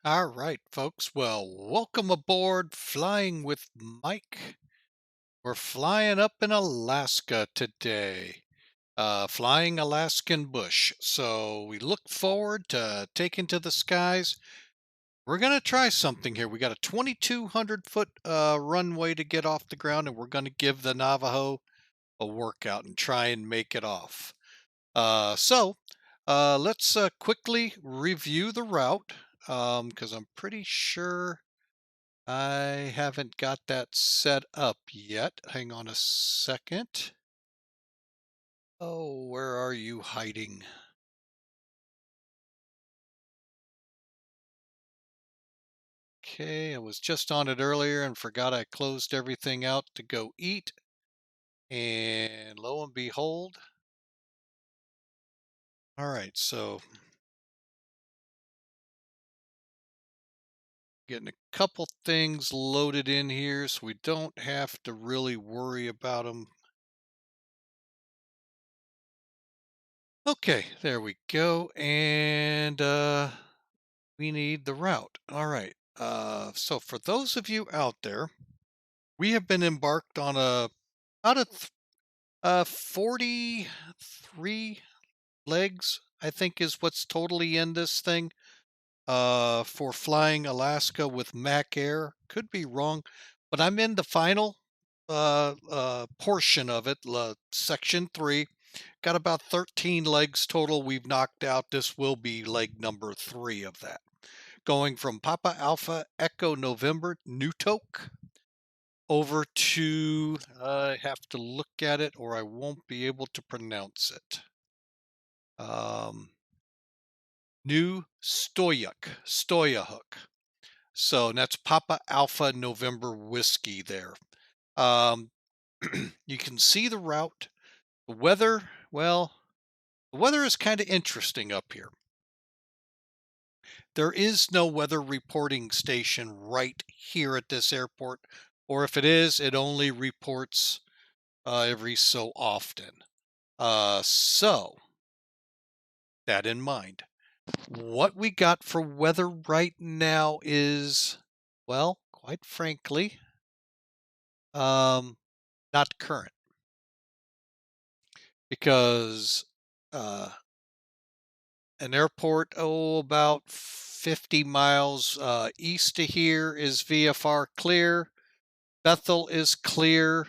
All right, folks. Well, welcome aboard Flying with Mike. We're flying up in Alaska today, flying Alaskan bush. So we look forward to taking to the skies. We're going to try something here. We got a 2,200-foot runway to get off the ground, and we're going to give the Navajo a workout and try and make it off. Let's quickly review the route because I'm pretty sure I haven't got that set up yet. Hang on a second. Oh, where are you hiding? Okay, I was just on it earlier and forgot I closed everything out to go eat. And lo and behold. All right, so getting a couple things loaded in here so we don't have to really worry about them. Okay, there we go. And we need the route. All right. So for those of you out there, we have been embarked on out of 43 legs, I think is what's totally in this thing, for flying Alaska with Mac Air. Could be wrong, but I'm in the final portion of it, section 3. Got about 13 legs total we've knocked out. This will be leg number 3 of that. Going from Papa Alpha Echo November Newtok over to, I have to look at it or I won't be able to pronounce it. New Stuyahok. So that's Papa Alpha November Whiskey there. You can see the route. The weather, well, the weather is kind of interesting up here. There is no weather reporting station right here at this airport, or if it is, it only reports every so often. So, that in mind, what we got for weather right now is, well, quite frankly, not current, because an airport, about 50 miles east of here is VFR clear. Bethel is clear.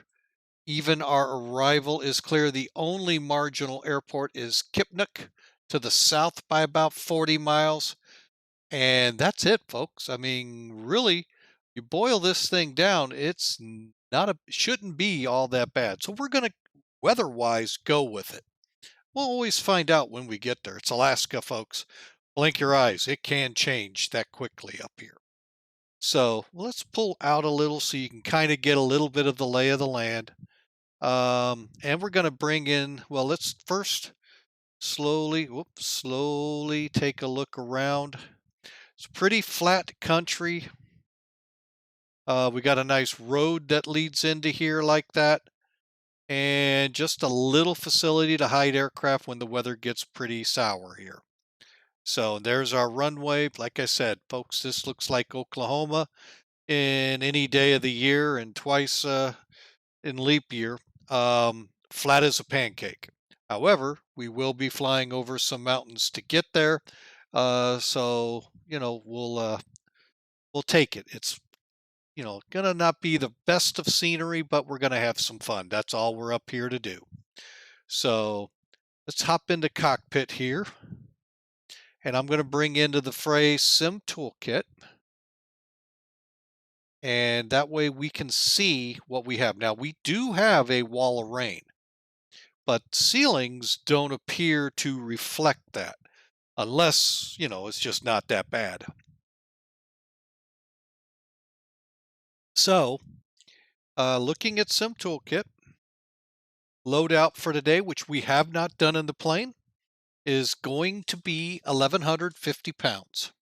Even our arrival is clear. The only marginal airport is Kipnuk to the south by about 40 miles. And that's it, folks. I mean, really, you boil this thing down, it's shouldn't be all that bad. So we're going to, weather-wise, go with it. We'll always find out when we get there. It's Alaska, folks. Blink your eyes. It can change that quickly up here. So let's pull out a little so you can kind of get a little bit of the lay of the land. And we're going to bring in, well, let's first slowly take a look around. It's pretty flat country. We got a nice road that leads into here like that. And just a little facility to hide aircraft when the weather gets pretty sour here. So there's our runway. Like I said, folks, this looks like Oklahoma in any day of the year and twice in leap year. Flat as a pancake. However, we will be flying over some mountains to get there. So, we'll take it. It's, gonna not be the best of scenery, but we're gonna have some fun. That's all we're up here to do. So let's hop into Cockpit here. And I'm going to bring into the fray Sim Toolkit. And that way we can see what we have. Now, we do have a wall of rain, but ceilings don't appear to reflect that unless, it's just not that bad. So, looking at Sim Toolkit, loadout for today, which we have not done in the plane, is going to be 1,150 pounds.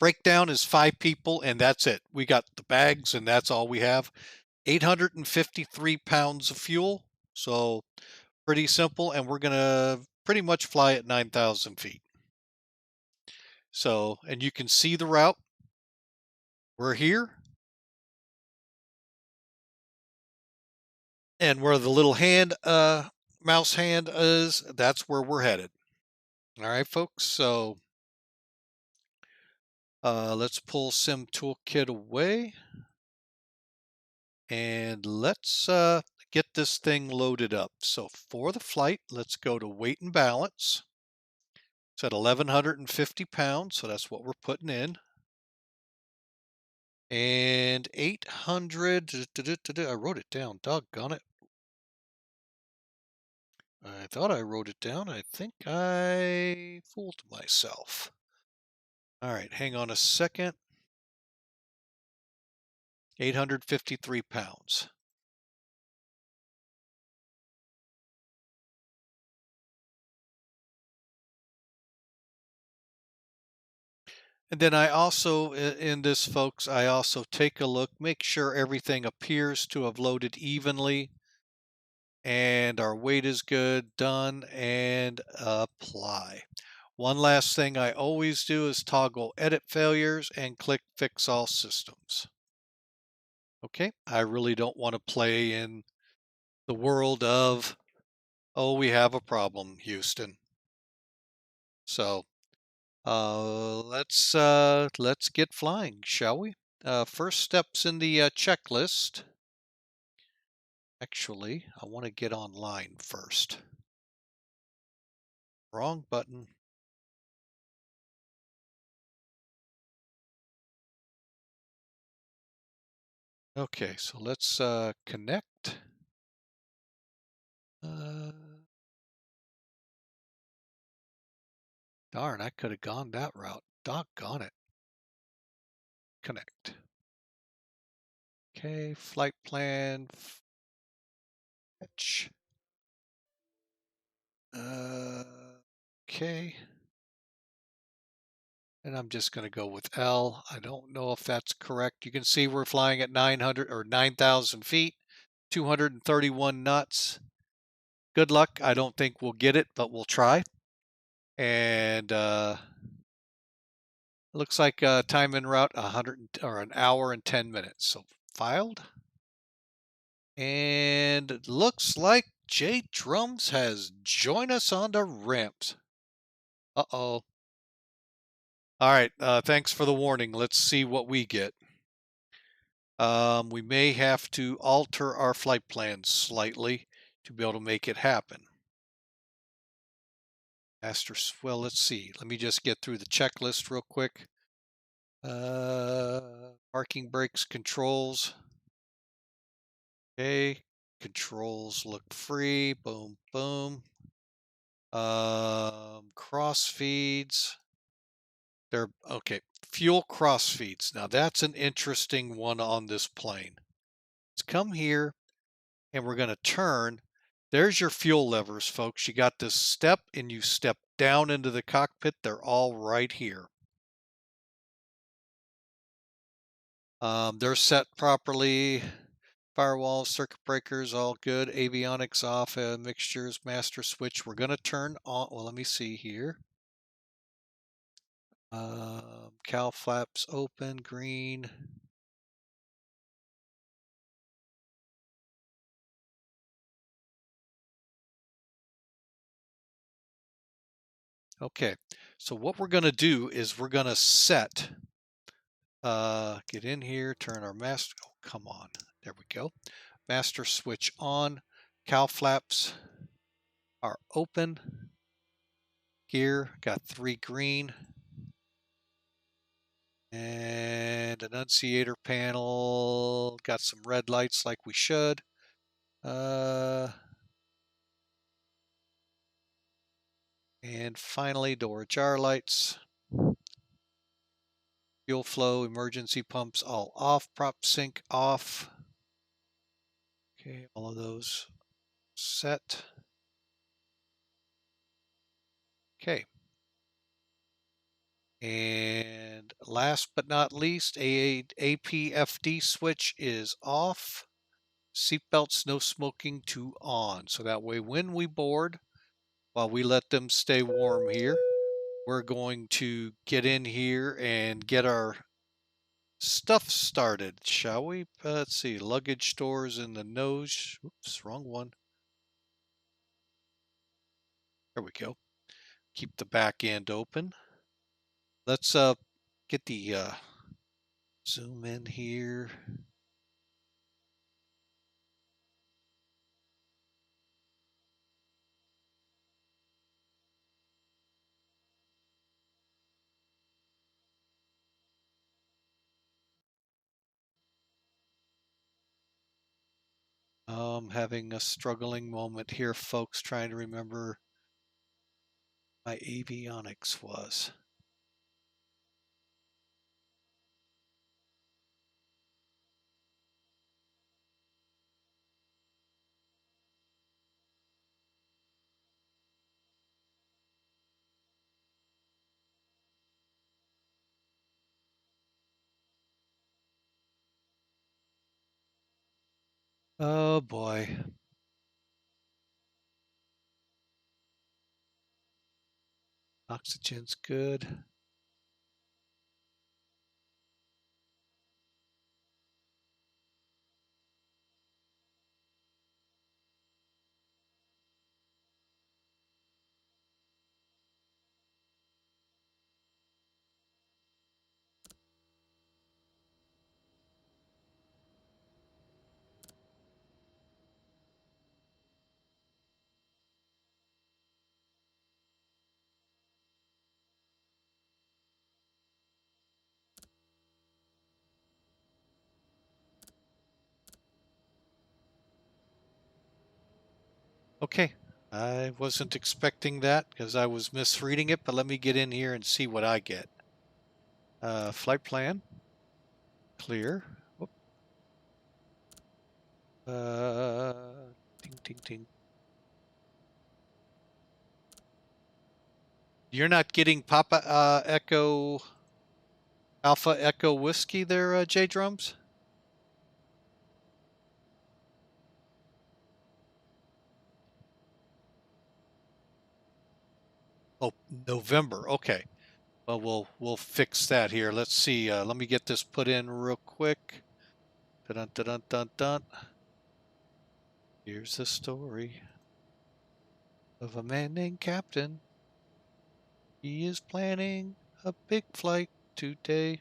Breakdown is 5 people, and that's it. We got the bags, and that's all we have. 853 pounds of fuel, so pretty simple, and we're going to pretty much fly at 9,000 feet. So, and you can see the route. We're here. And where the little mouse hand is, that's where we're headed. All right, folks. So let's pull Sim Toolkit away. And let's get this thing loaded up. So for the flight, let's go to weight and balance. It's at 1,150 pounds, so that's what we're putting in. And 800, I wrote it down, doggone it. I thought I wrote it down. I think I fooled myself. All right, hang on a second. 853 pounds. And then I also, in this, folks, I also take a look, make sure everything appears to have loaded evenly and our weight is good, done, and apply. One last thing I always do is toggle edit failures and click fix all systems. Okay, I really don't want to play in the world of, oh, we have a problem, Houston. So let's get flying, shall we? First steps in the checklist. Actually, I want to get online first. Wrong button. Okay, so let's connect. Darn, I could have gone that route. Doggone it. Connect. Okay, flight plan. Fetch. Okay. And I'm just going to go with L. I don't know if that's correct. You can see we're flying at 900 or 9,000 feet, 231 knots. Good luck. I don't think we'll get it, but we'll try. And looks like time en route 100 or an hour and 10 minutes. So filed. And it looks like J Drums has joined us on the ramps. Uh-oh. All right, thanks for the warning. Let's see what we get. We may have to alter our flight plans slightly to be able to make it happen. Well, let's see. Let me just get through the checklist real quick. Parking brakes controls. Okay, controls look free. Boom, boom. Cross feeds. They're okay. Fuel cross feeds. Now that's an interesting one on this plane. Let's come here and we're going to turn. There's your fuel levers, folks. You got this step and you step down into the cockpit. They're all right here. They're set properly. Firewalls, circuit breakers, all good. Avionics off, mixtures, master switch. We're going to turn on. Well, let me see here. Cowl flaps open, green. Okay, so what we're going to do is we're going to set, get in here, turn our master, oh, come on, there we go. Master switch on, cowl flaps are open, gear, got 3 green. And annunciator panel, got some red lights like we should. And finally, door ajar lights. Fuel flow, emergency pumps all off, prop sync off. Okay, all of those set. Okay. And last but not least, APFD switch is off. Seatbelts, no smoking to on. So that way when we board, while we let them stay warm here, we're going to get in here and get our stuff started, shall we? Let's see, luggage stores in the nose. Oops, wrong one. There we go. Keep the back end open. Let's get the zoom in here. Having a struggling moment here, folks, trying to remember my avionics was. Oh boy. Oxygen's good. Okay, I wasn't expecting that because I was misreading it, but let me get in here and see what I get. Flight plan, clear. Whoop. Ding, ding, ding. You're not getting Papa Echo, Alpha Echo Whiskey there, J Drums? Oh, November. Okay. Well, we'll fix that here. Let's see. Let me get this put in real quick. Dun dun dun dun dun. Here's the story of a man named Captain. He is planning a big flight today.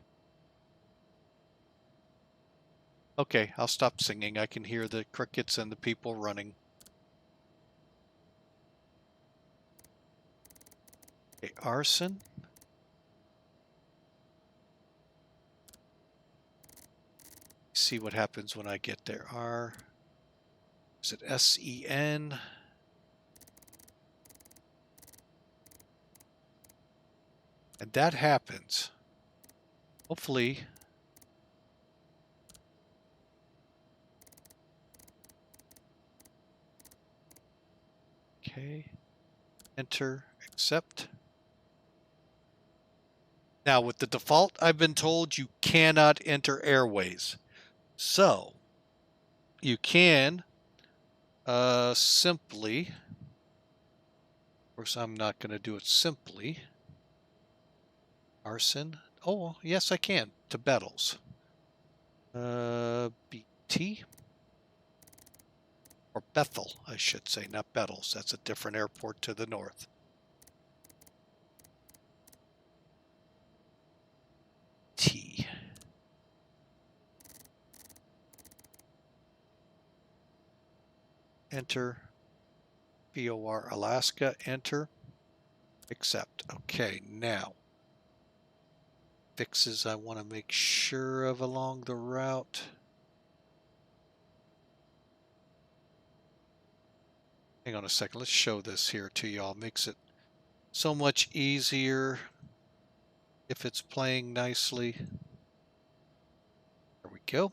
Okay, I'll stop singing. I can hear the crickets and the people running. Okay, arson. See what happens when I get there. R. Is it SEN? And that happens. Hopefully. Okay. Enter, accept. Now, with the default, I've been told you cannot enter airways. So, you can simply, of course, I'm not going to do it simply. Arson. Oh, yes, I can. To Bettles. BT. Or Bethel, I should say, not Bettles. That's a different airport to the north. T. Enter. BOR Alaska. Enter. Accept. Okay, now. fixes I want to make sure of along the route. Hang on a second. Let's show this here to y'all. Makes it so much easier if it's playing nicely. There we go.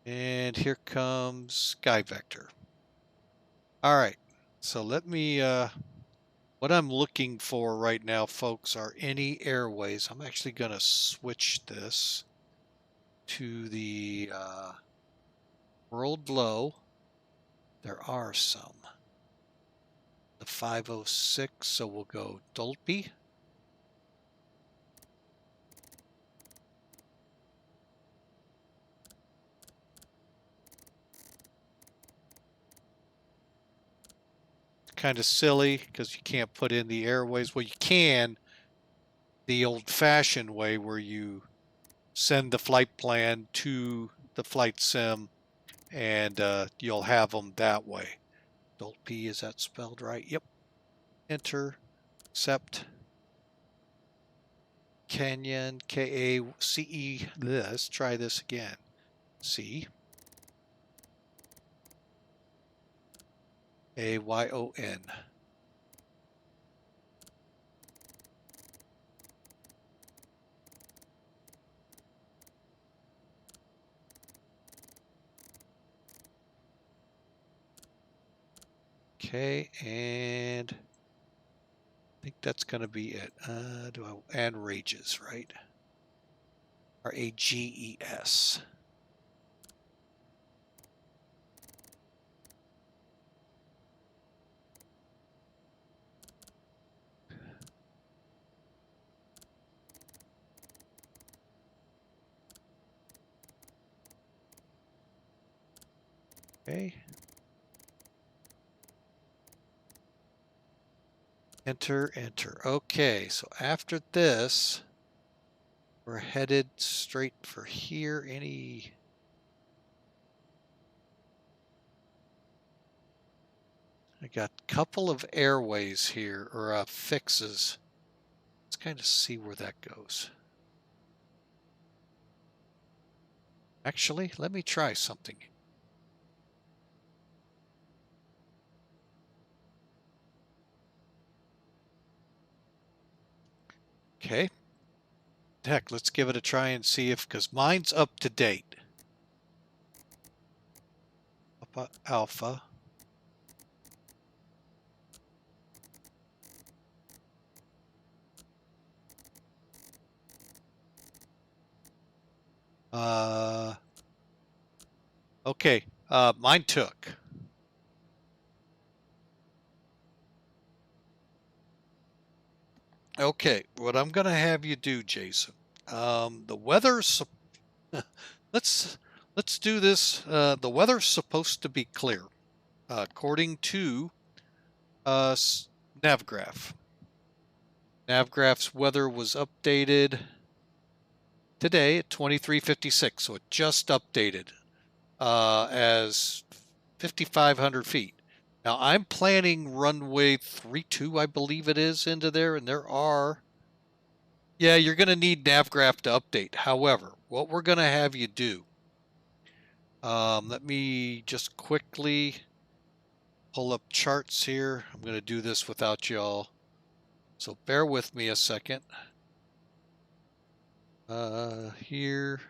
And here comes Sky Vector. All right. So let me, what I'm looking for right now, folks, are any airways. I'm actually going to switch this to the world low. There are some. The 506, so we'll go Dolby. Kind of silly because you can't put in the airways. Well, you can the old-fashioned way where you send the flight plan to the flight sim and you'll have them that way. Dolby, is that spelled right? Yep. Enter, accept. Canyon, K-A-C-E. Let's try this again. C. A-Y-O-N. Okay, and I think that's going to be it. And Rages, right? R-A-G-E-S. Okay. Enter, enter. Okay, so after this, we're headed straight for here. I got a couple of airways here, or fixes. Let's kind of see where that goes. Actually, let me try something. Okay. Heck, let's give it a try and see if, because mine's up to date. Alpha. Okay. Mine took. Okay, what I'm going to have you do, Jason. The weather's let's do this. The weather's supposed to be clear, according to Navgraph. Navgraph's weather was updated today at 23:56, so it just updated as 5,500 feet. Now I'm planning runway 32, I believe it is, into there, and there are. Yeah, you're going to need Navgraph to update. However, what we're going to have you do, let me just quickly pull up charts here. I'm going to do this without y'all, so bear with me a second. Here,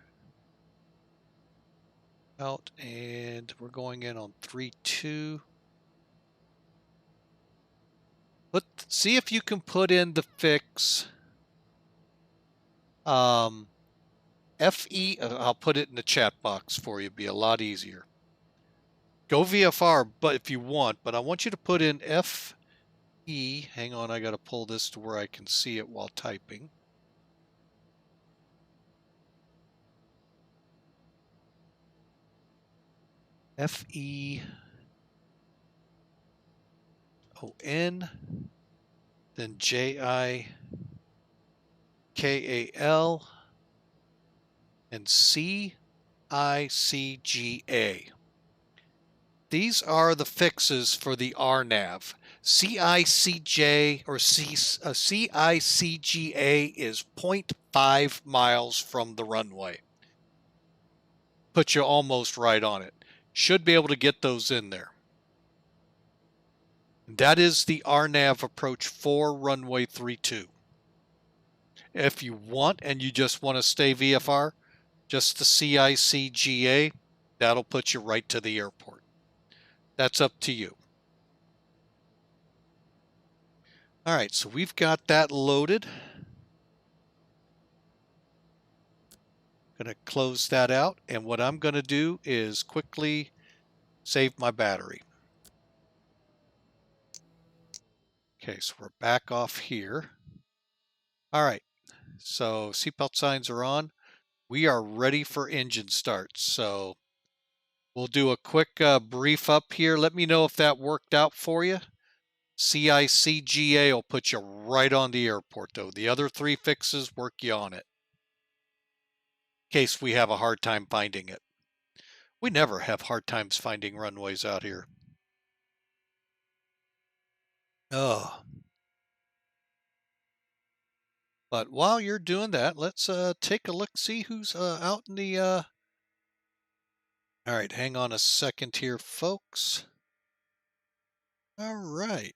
out, and we're going in on 3-2. See if you can put in the fix. FE, I'll put it in the chat box for you. It'd be a lot easier. Go VFR, but if you want, but I want you to put in FE. Hang on, I got to pull this to where I can see it while typing. FEON, then JIKAL, and CICGA. these are the fixes for the Rnav. CICJ or CICGA is 0.5 miles from the runway. Put you almost right on it. Should be able to get those in there. That is the Rnav approach for runway 32. If you want and you just want to stay VFR, just the CICGA, that'll put you right to the airport. That's up to you. All right, so we've got that loaded. Going to close that out, and what I'm going to do is quickly save my battery. Okay, so we're back off here. All right, so seatbelt signs are on. We are ready for engine starts. So we'll do a quick brief up here. Let me know if that worked out for you. CICGA will put you right on the airport, though. The other three fixes work you on it, in case we have a hard time finding it. We never have hard times finding runways out here. Oh. But while you're doing that, let's take a look, see who's out in the... All right, hang on a second here, folks. All right.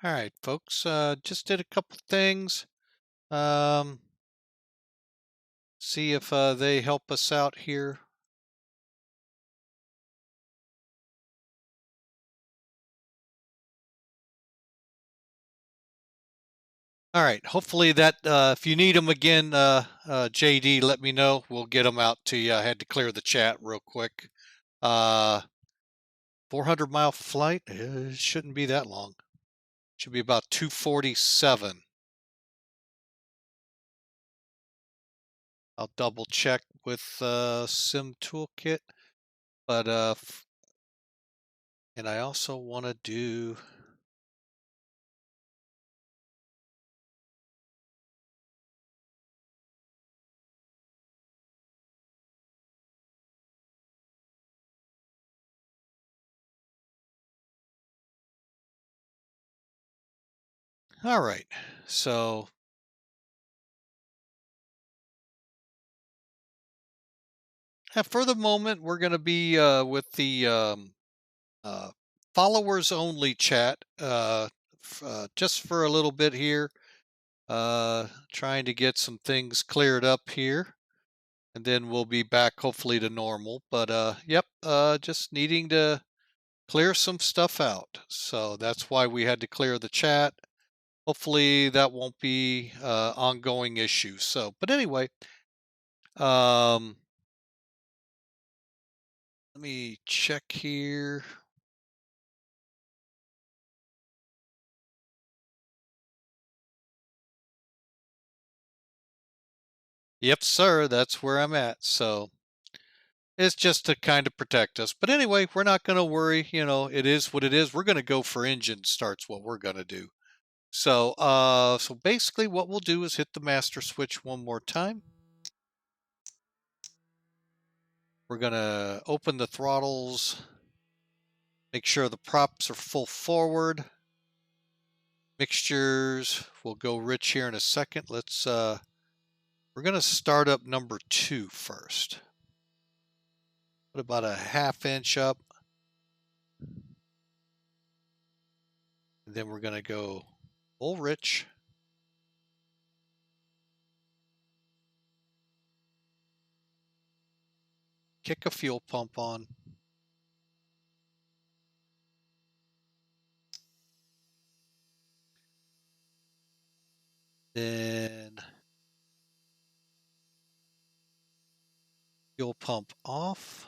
All right, folks, just did a couple things. See if they help us out here. All right, hopefully that, if you need them again, JD, let me know. We'll get them out to you. I had to clear the chat real quick. 400-mile flight, it shouldn't be that long. Should be about 247. I'll double check with Sim Toolkit, but and I also want to do... All right, so for the moment, we're going to be with the followers only chat just for a little bit here, trying to get some things cleared up here, and then we'll be back hopefully to normal. But yep, just needing to clear some stuff out. So that's why we had to clear the chat. Hopefully that won't be ongoing issue. So, but anyway, let me check here. Yep, sir, that's where I'm at. So it's just to kind of protect us. But anyway, we're not going to worry. You know, it is what it is. We're going to go for engine starts, what we're going to do. So, so basically what we'll do is hit the master switch one more time. We're going to open the throttles, make sure the props are full forward. Mixtures, we'll go rich here in a second. Let's We're going to start up number 2 first. Put about a 1/2 inch up. And then we're going to go full rich. Kick a fuel pump on. Then fuel pump off.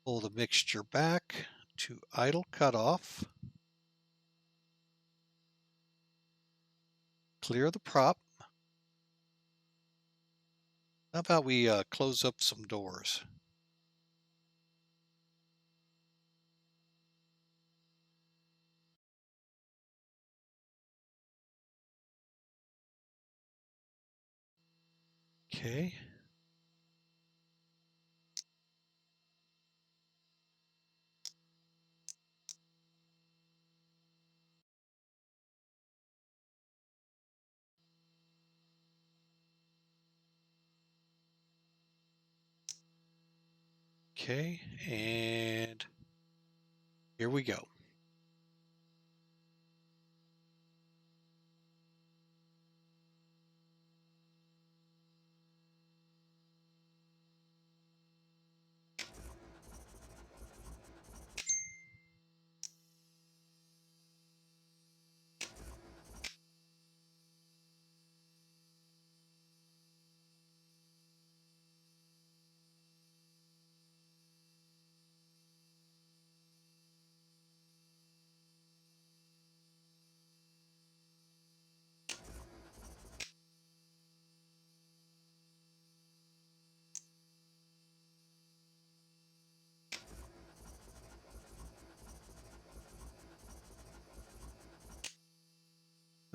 Pull the mixture back to idle cutoff. Clear the prop. How about we close up some doors? Okay. Okay, and here we go.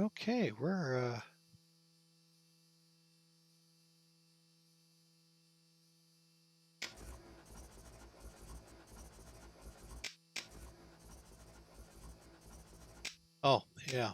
Okay, we're oh, yeah.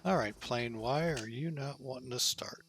All right, plane, why are you not wanting to start?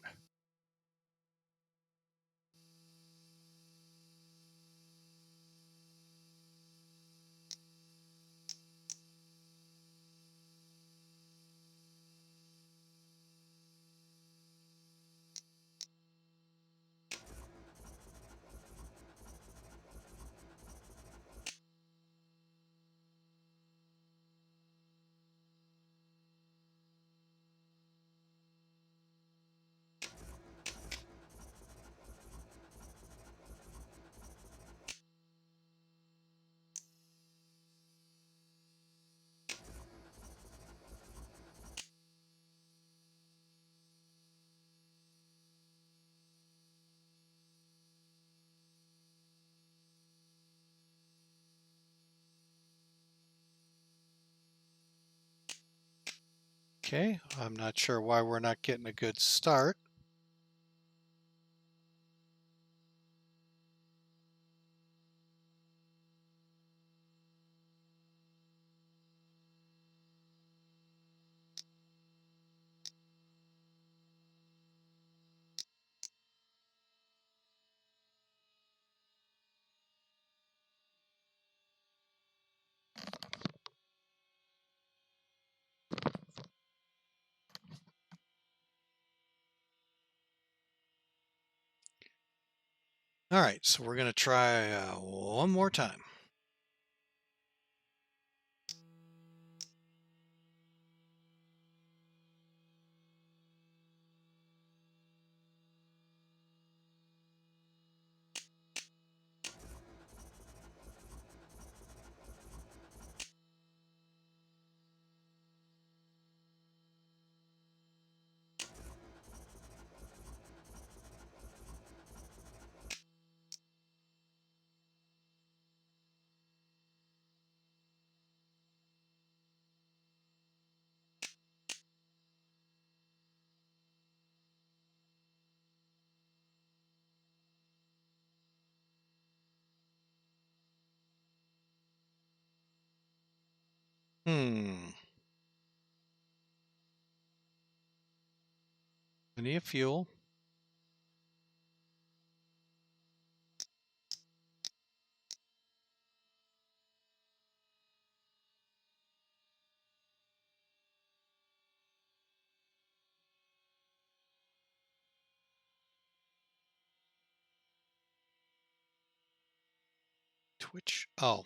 Okay, I'm not sure why we're not getting a good start. All right, so we're going to try one more time. Plenty of fuel. Twitch. Oh.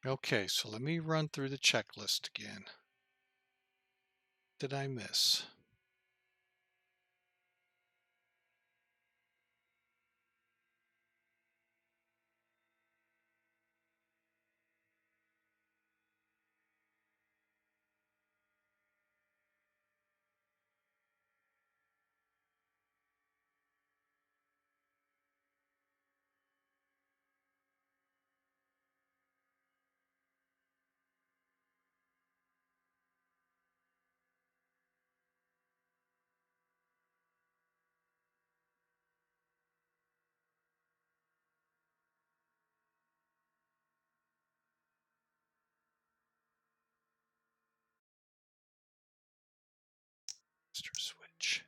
Okay, so let me run through the checklist again. Did I miss? Master switch.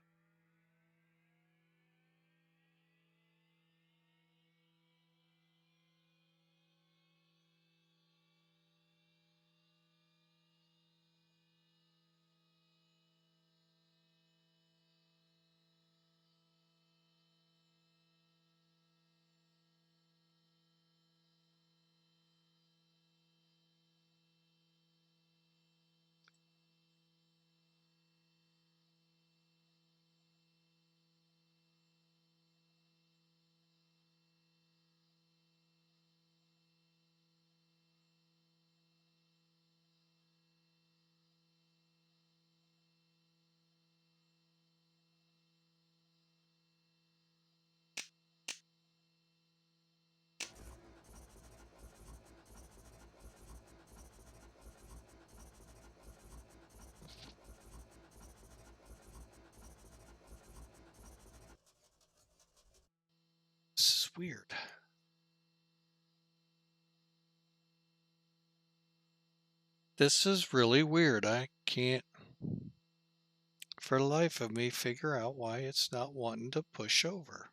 This is weird. This is really weird. I can't, for the life of me, figure out why it's not wanting to push over.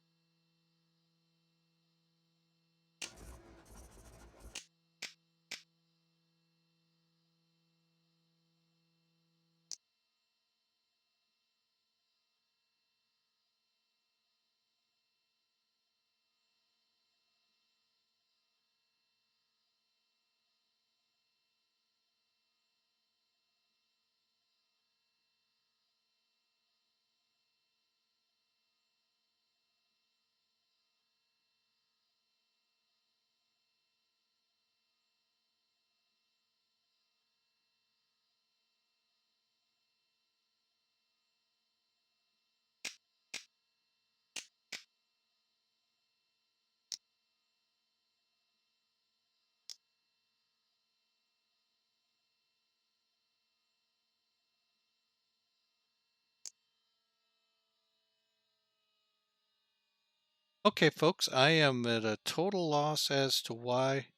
Okay, folks, I am at a total loss as to why.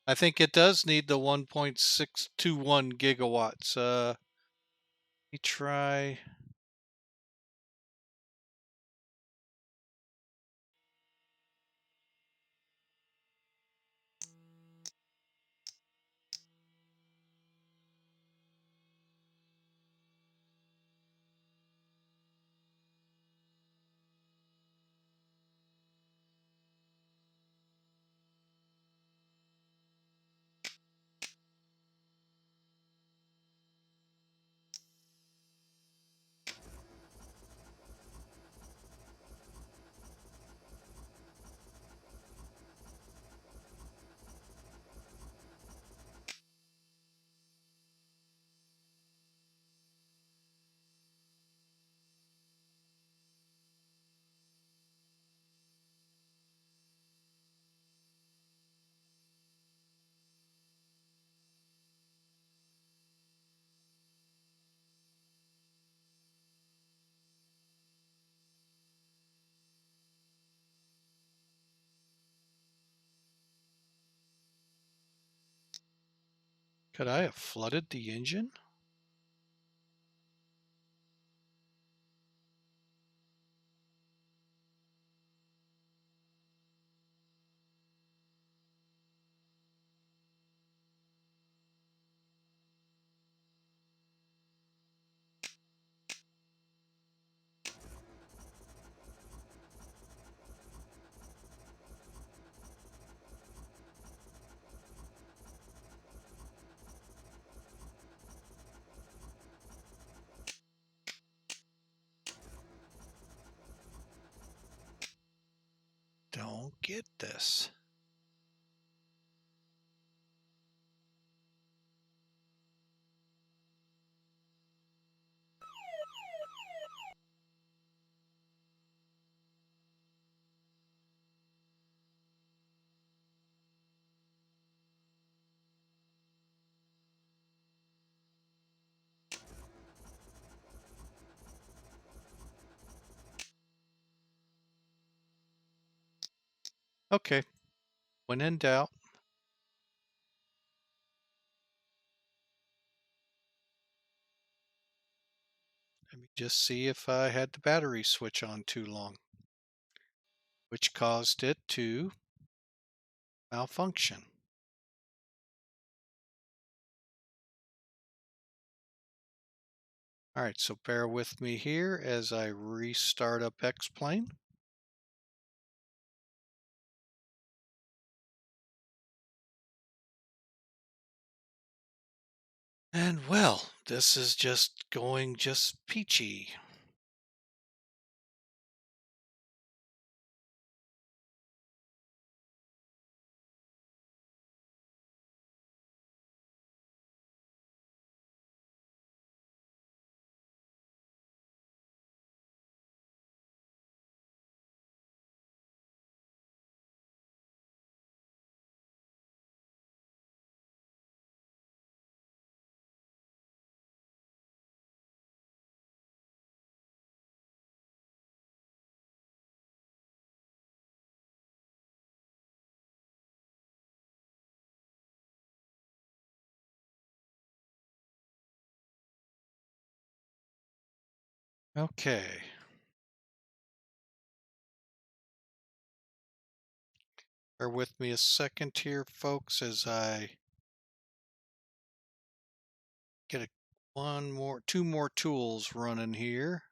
I think it does need the 1.621 gigawatts. Let me try. Could I have flooded the engine? Don't get this. Okay, when in doubt, let me just see if I had the battery switch on too long, which caused it to malfunction. All right, so bear with me here as I restart up X-Plane. And well, this is just going just peachy. Okay. Bear with me a second here, folks, as I get two more tools running here.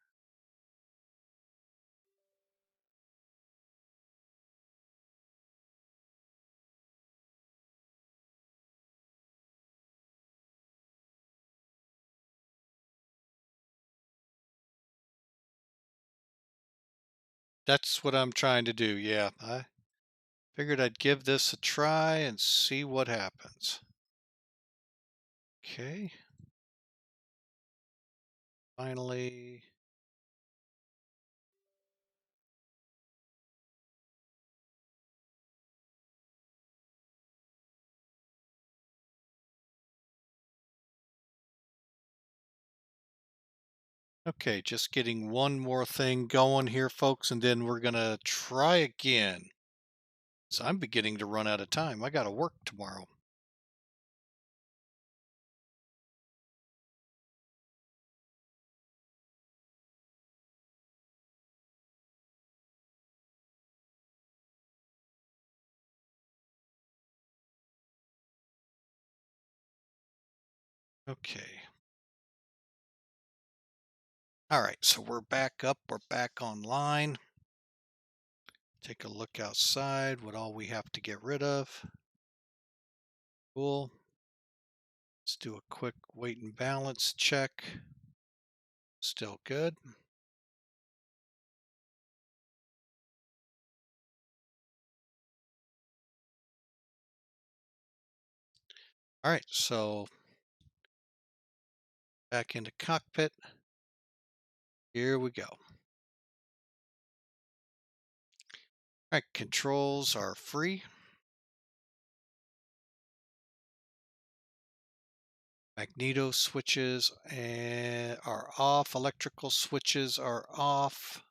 That's what I'm trying to do. Yeah, I figured I'd give this a try and see what happens. Okay. Finally. Okay, just getting one more thing going here, folks, and then we're going to try again. So I'm beginning to run out of time. I got to work tomorrow. Okay. All right, so we're back up. We're back online. Take a look outside, what all we have to get rid of. Cool. Let's do a quick weight and balance check. Still good. All right, so back into cockpit. Here we go. All right, controls are free. Magneto switches are off. Electrical switches are off.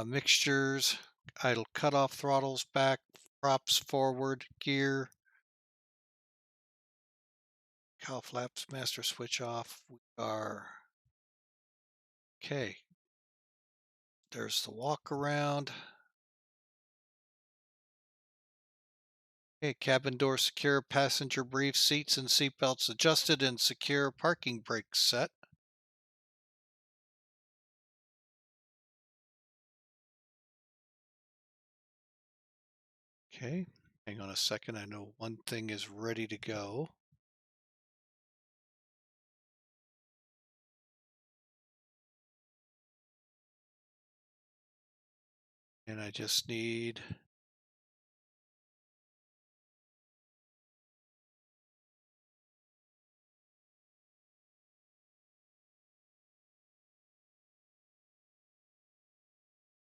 Mixtures, idle cutoff throttles back. props forward, gear, cowl flaps, master switch off. We are okay. There's the walk around. Okay, cabin door secure, passenger brief, seats and seatbelts adjusted, and secure, parking brakes set. Okay, hang on a second. I know one thing is ready to go. And I just need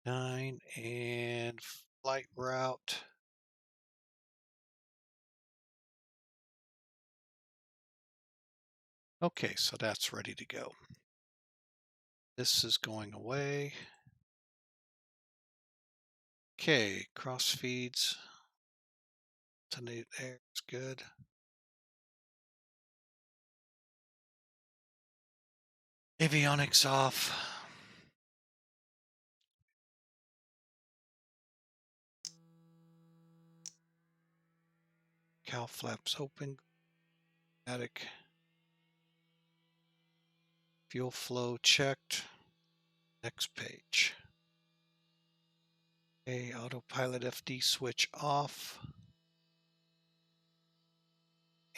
nine and flight route. Okay, so that's ready to go. This is going away. Okay, cross feeds. Alternate air is good. Avionics off. Cowl flaps open. Attic. Fuel flow checked. Next page. Okay, autopilot FD switch off.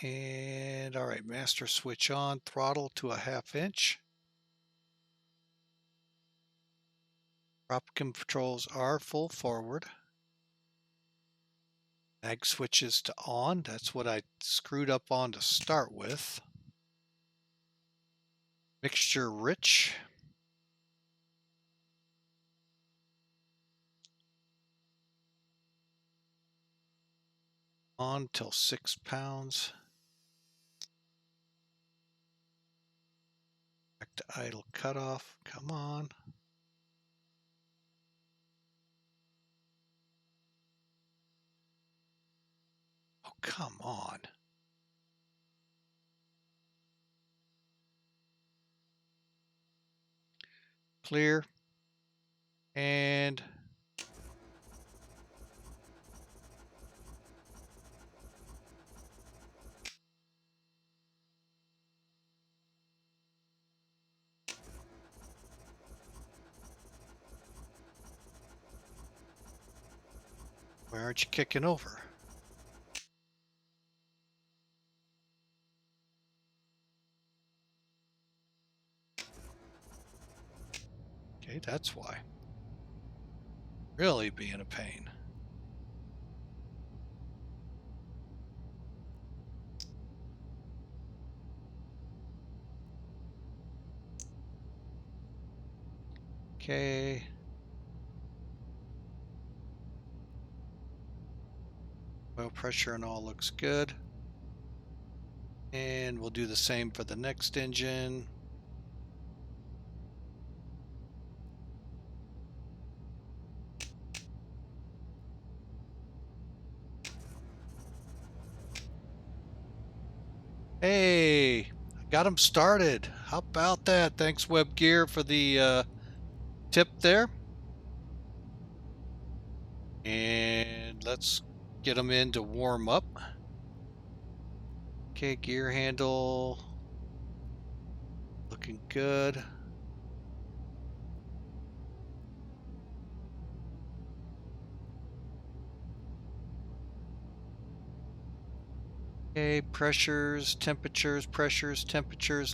And all right, master switch on, throttle to a 1/2 inch. Prop controls are full forward. Mag switches to on. That's what I screwed up on to start with. Mixture rich. On till 6 pounds. Back to idle cutoff. Come on. Oh, come on. Clear. And why aren't you kicking over? Okay, that's why. Really being a pain. Okay. Oil pressure and all looks good. And we'll do the same for the next engine. Hey, I got them started. How about that? Thanks, Web Gear, for the tip there. And let's get them in to warm up. Okay, gear handle looking good. Okay, pressures, temperatures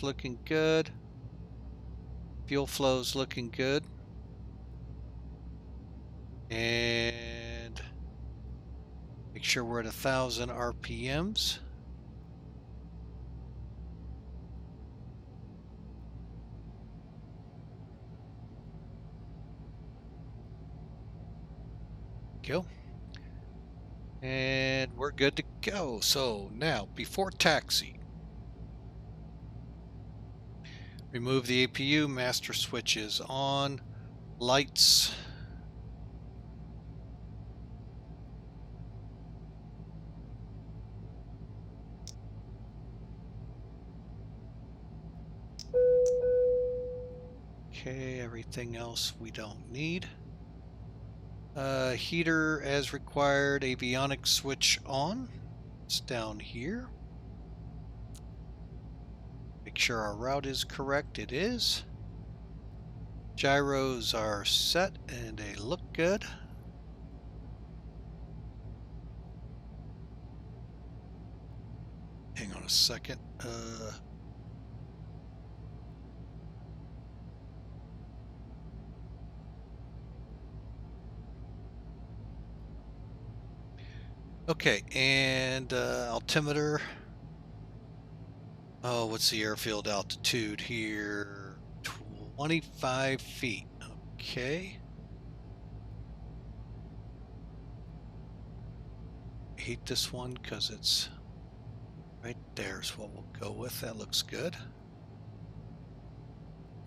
looking good. Fuel flow's looking good. And make sure we're at 1,000 RPMs. Go. And we're good to go. So now, before taxi, remove the APU, master switch is on, lights, Okay, everything else we don't need. Heater as required, avionics switch on. It's down here. Make sure our route is correct. It is. Gyros are set and they look good. Hang on a second. Okay, and altimeter. Oh, what's the airfield altitude here? 25 feet. Okay. I hate this one because it's right there is what we'll go with. That looks good.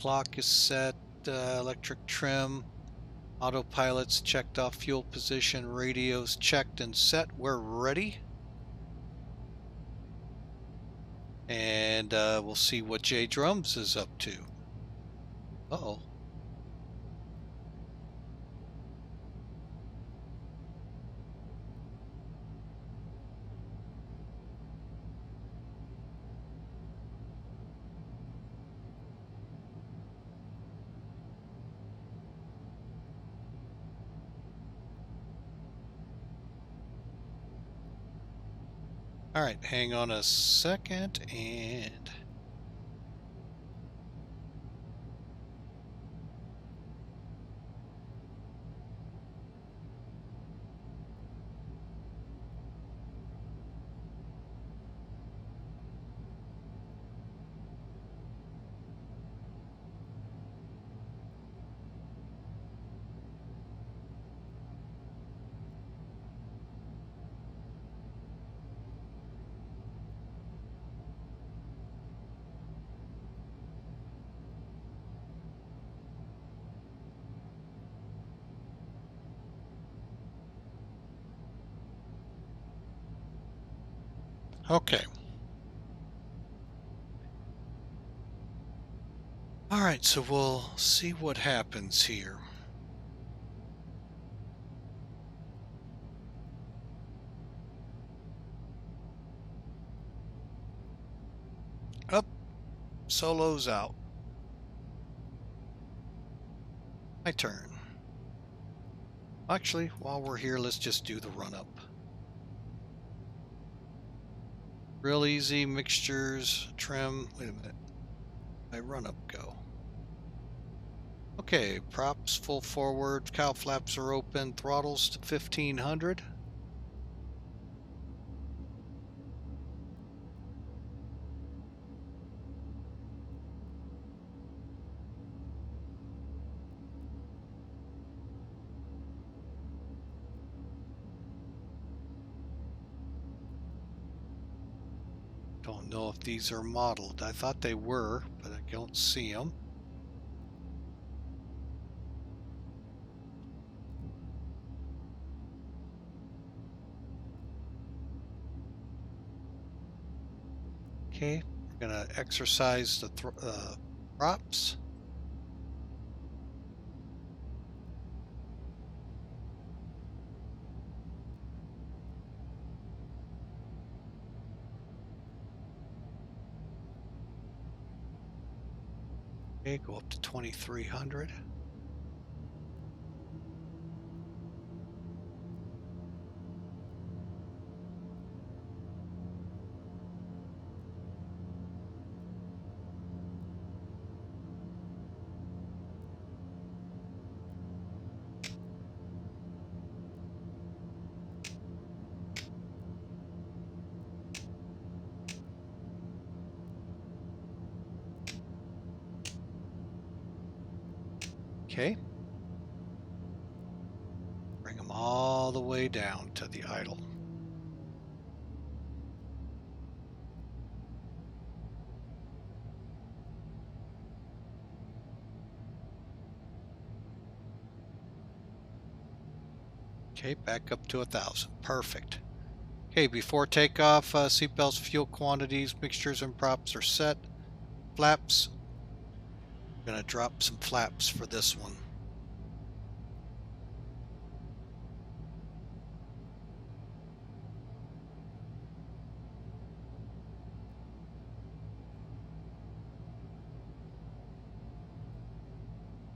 Clock is set. Electric trim. Autopilot's checked off. Fuel position. Radios checked and set. We're ready. And we'll see what J Drums is up to. Uh-oh. All right, hang on a second and... Okay. All right, so we'll see what happens here. Up, solo's out. My turn. Actually, while we're here, let's just do the run-up. Real easy, mixtures, trim. Wait a minute. My run-up go. Okay, props full forward, cow flaps are open, throttles to 1500. Don't know if these are modeled. I thought they were, but I don't see them. Okay, we're gonna exercise the props. Okay, go up to 2300. Okay. Bring them all the way down to the idle. Okay, back up to 1000. Perfect. Okay, before takeoff, seatbelts, fuel quantities, mixtures, and props are set. Flaps Gonna drop some flaps for this one.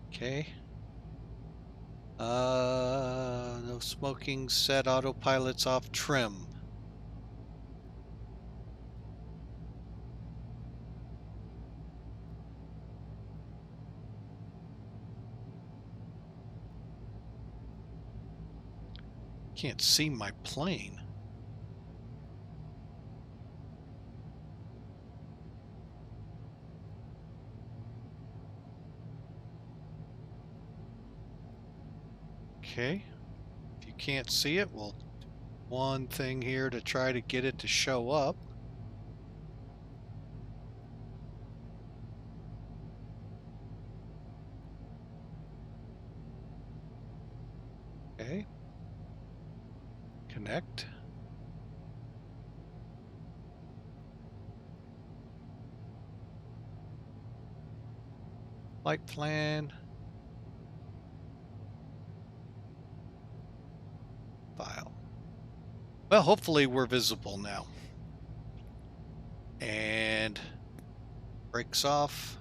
Okay. No smoking, set autopilot's off trim. Can't see my plane. Okay. If you can't see it, we'll do one thing here to try to get it to show up. Okay. Connect. Flight plan. File. Well, hopefully we're visible now. And brakes off.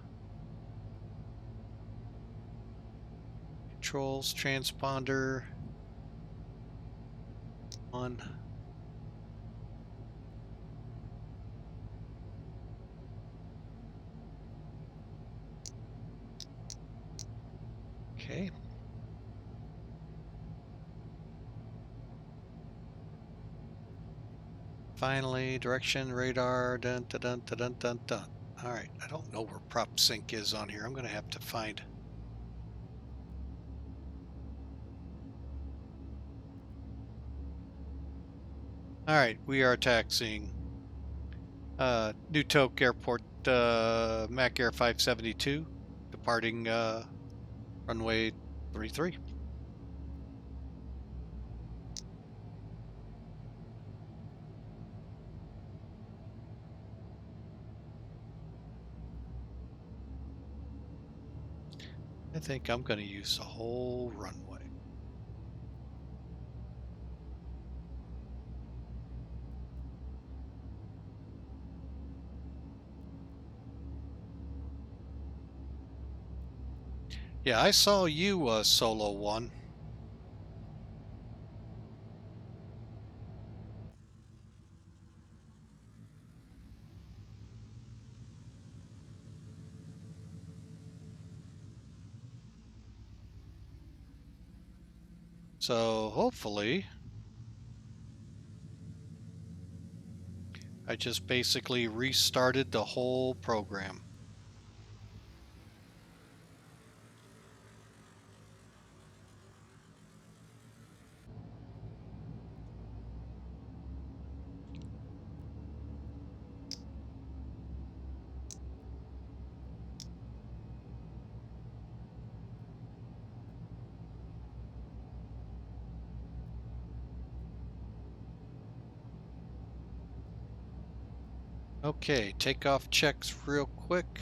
Controls, transponder. On. Okay. Finally, direction, radar, dun dun dun dun dun dun dun. All right, I don't know where prop sync is on here. I'm gonna have to find. All right, we are taxiing Newtok Airport, Mac Air 572, departing runway 33. I think I'm going to use the whole runway. Yeah, I saw you, Solo One. So hopefully, I just basically restarted the whole program. Okay, takeoff checks real quick.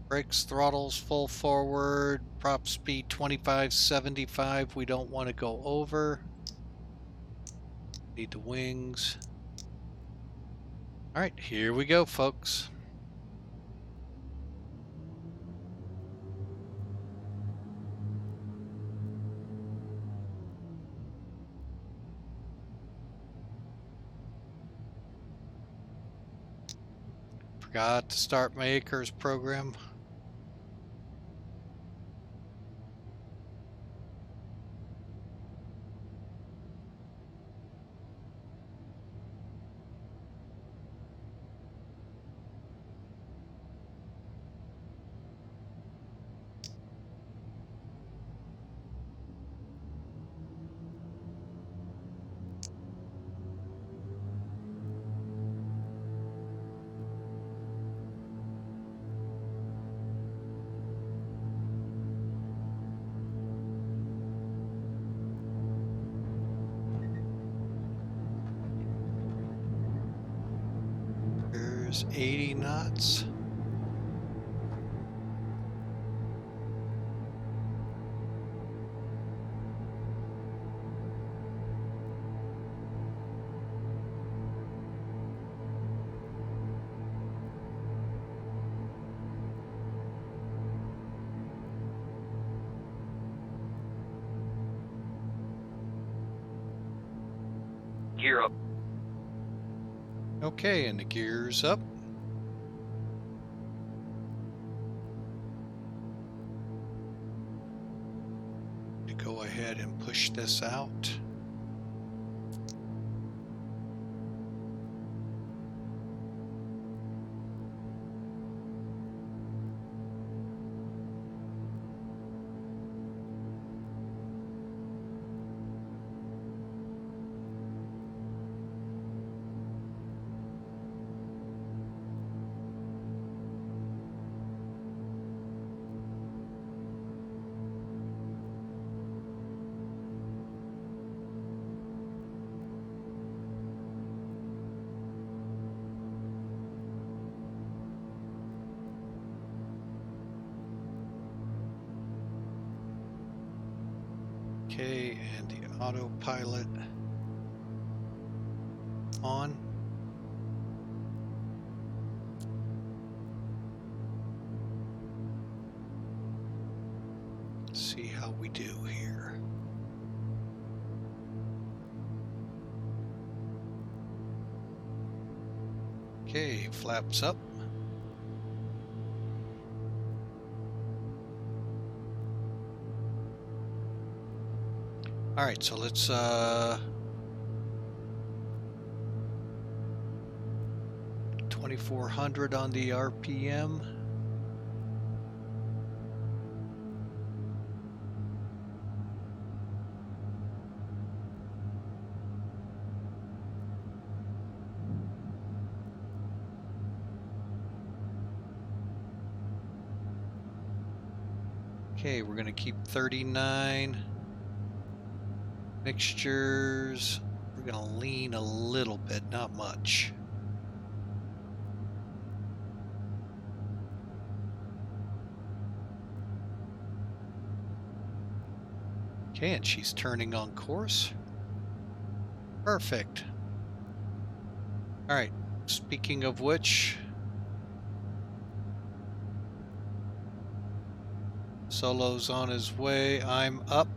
Brakes, throttles, full forward, prop speed 2575. We don't want to go over. Need the wings. All right, here we go, folks. Forgot to start my Acres program. There's 80 knots. gear up. Okay, and the gear's up. To go ahead and push this out. Okay, and the autopilot on. Let's see how we do here. Okay, flaps up. All right, so let's 2400 on the RPM. Okay, we're going to keep 39. Mixtures, we're going to lean a little bit, not much. Okay, and she's turning on course. Perfect. All right, speaking of which, Solo's on his way. I'm up.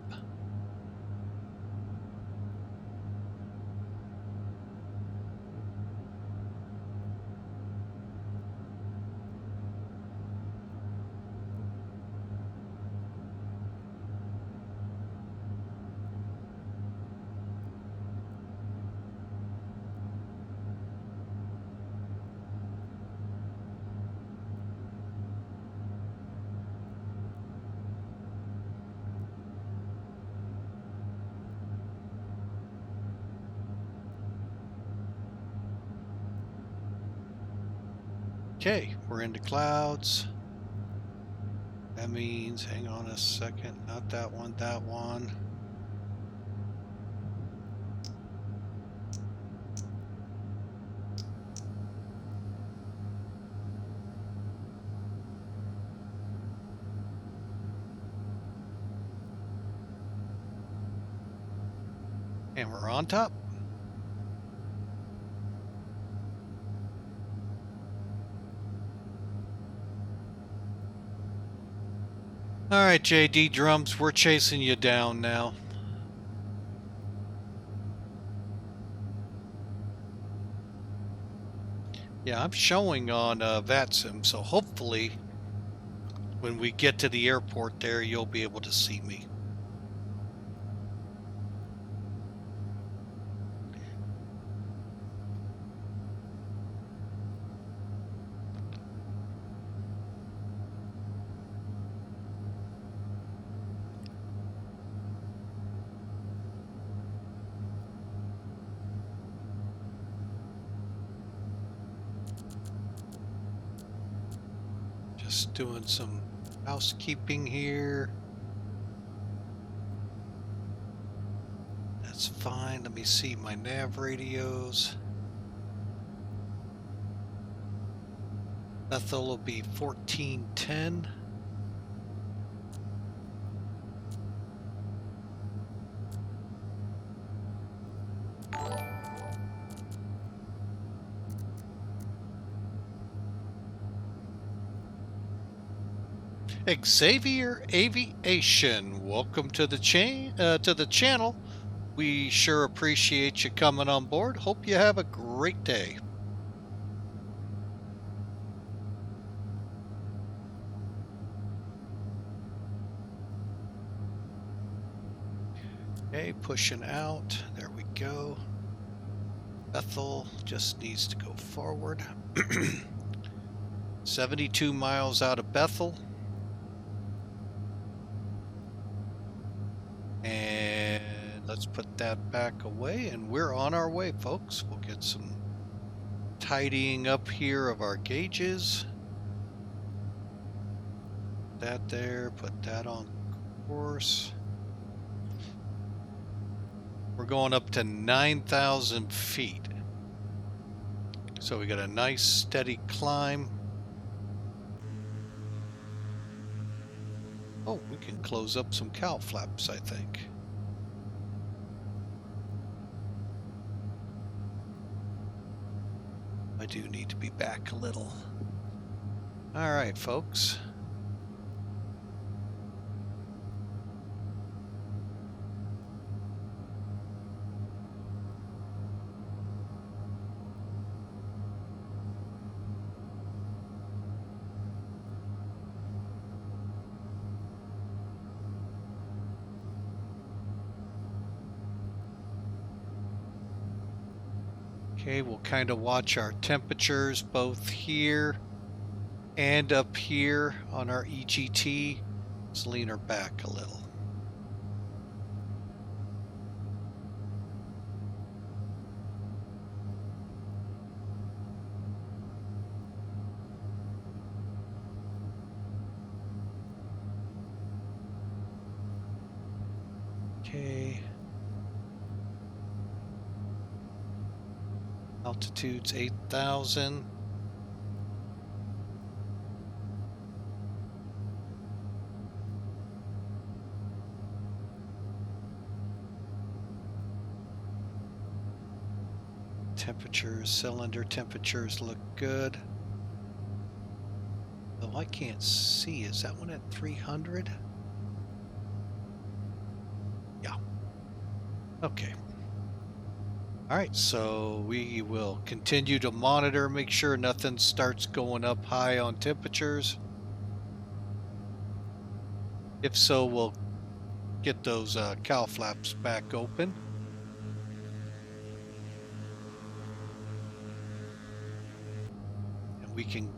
Okay, we're into clouds. That means, hang on a second, not that one, that one. And we're on top. All right, JD Drums, we're chasing you down now. Yeah, I'm showing on VATSIM, so hopefully when we get to the airport there, you'll be able to see me. Just doing some housekeeping here. That's fine. Let me see my nav radios. Bethel will be 1410. Xavier Aviation, welcome to the channel. We sure appreciate you coming on board. Hope you have a great day. Okay, pushing out. There we go. Bethel just needs to go forward. 72 miles out of Bethel. And let's put that back away, and we're on our way, folks. We'll get some tidying up here of our gauges. That there, put that on course. We're going up to 9,000 feet. So we got a nice steady climb. Oh, we can close up some cowl flaps, I think. I do need to be back a little. All right, folks. Okay, we'll kind of watch our temperatures both here and up here on our EGT. Let's lean her back a little. Okay. Altitude's 8,000. Temperatures, cylinder temperatures look good. Though I can't see, is that one at 300? Yeah. Okay. All right, so we will continue to monitor, make sure nothing starts going up high on temperatures. If so, we'll get those cowl flaps back open. And we can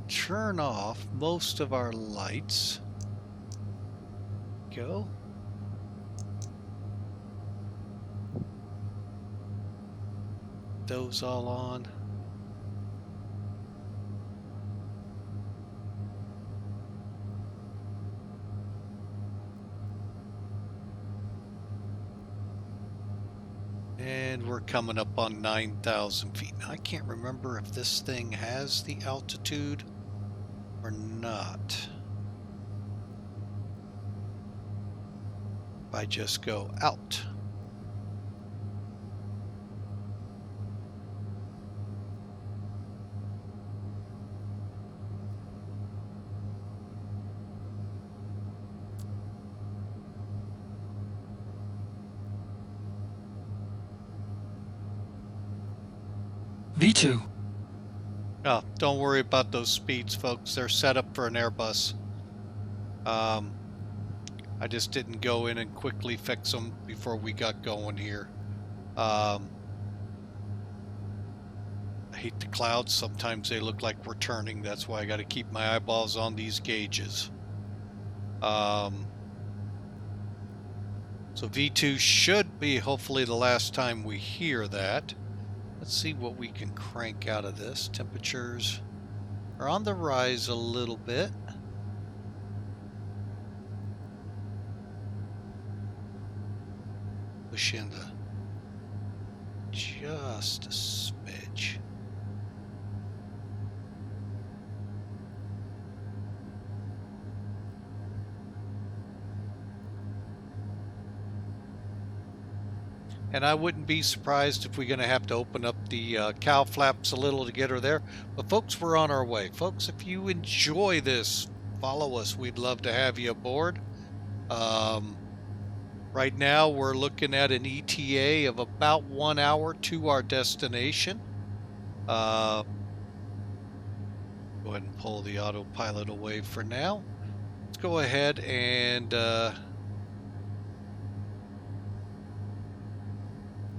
turn off most of our lights. Go. Those all on. And we're coming up on 9,000 feet. Now, I can't remember if this thing has the altitude or not. If I just go out. V2. Oh, don't worry about those speeds, folks. They're set up for an Airbus. I just didn't go in and quickly fix them before we got going here. I hate the clouds. Sometimes they look like we're turning. That's why I got to keep my eyeballs on these gauges. So V2 should be hopefully the last time we hear that. Let's see what we can crank out of this. Temperatures are on the rise a little bit. Push in just a smidge. And I wouldn't be surprised if we're going to have to open up the cowl flaps a little to get her there. But folks, we're on our way. Folks, if you enjoy this, follow us. We'd love to have you aboard. Right now we're looking at an ETA of about 1 hour to our destination. Go ahead and pull the autopilot away for now. Let's go ahead and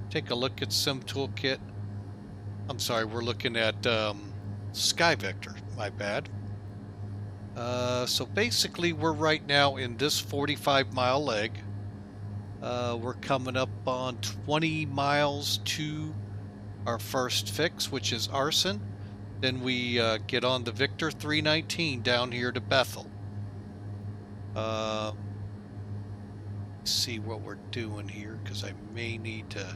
take a look at Sim Toolkit. I'm sorry, we're looking at SkyVector, my bad. So basically we're right now in this 45-mile leg. We're coming up on 20 miles to our first fix, which is Arson. Then we get on the Victor 319 down here to Bethel. See what we're doing here, because I may need to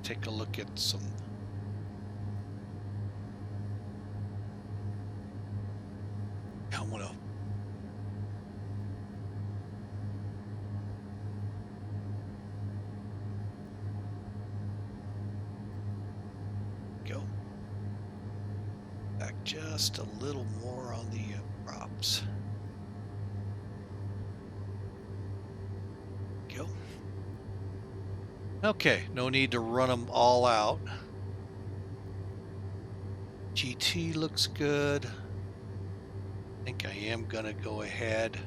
take a look at some. I want to. Go back just a little more on the props. Go. Okay, no need to run them all out. GT looks good. I think I am going to go ahead.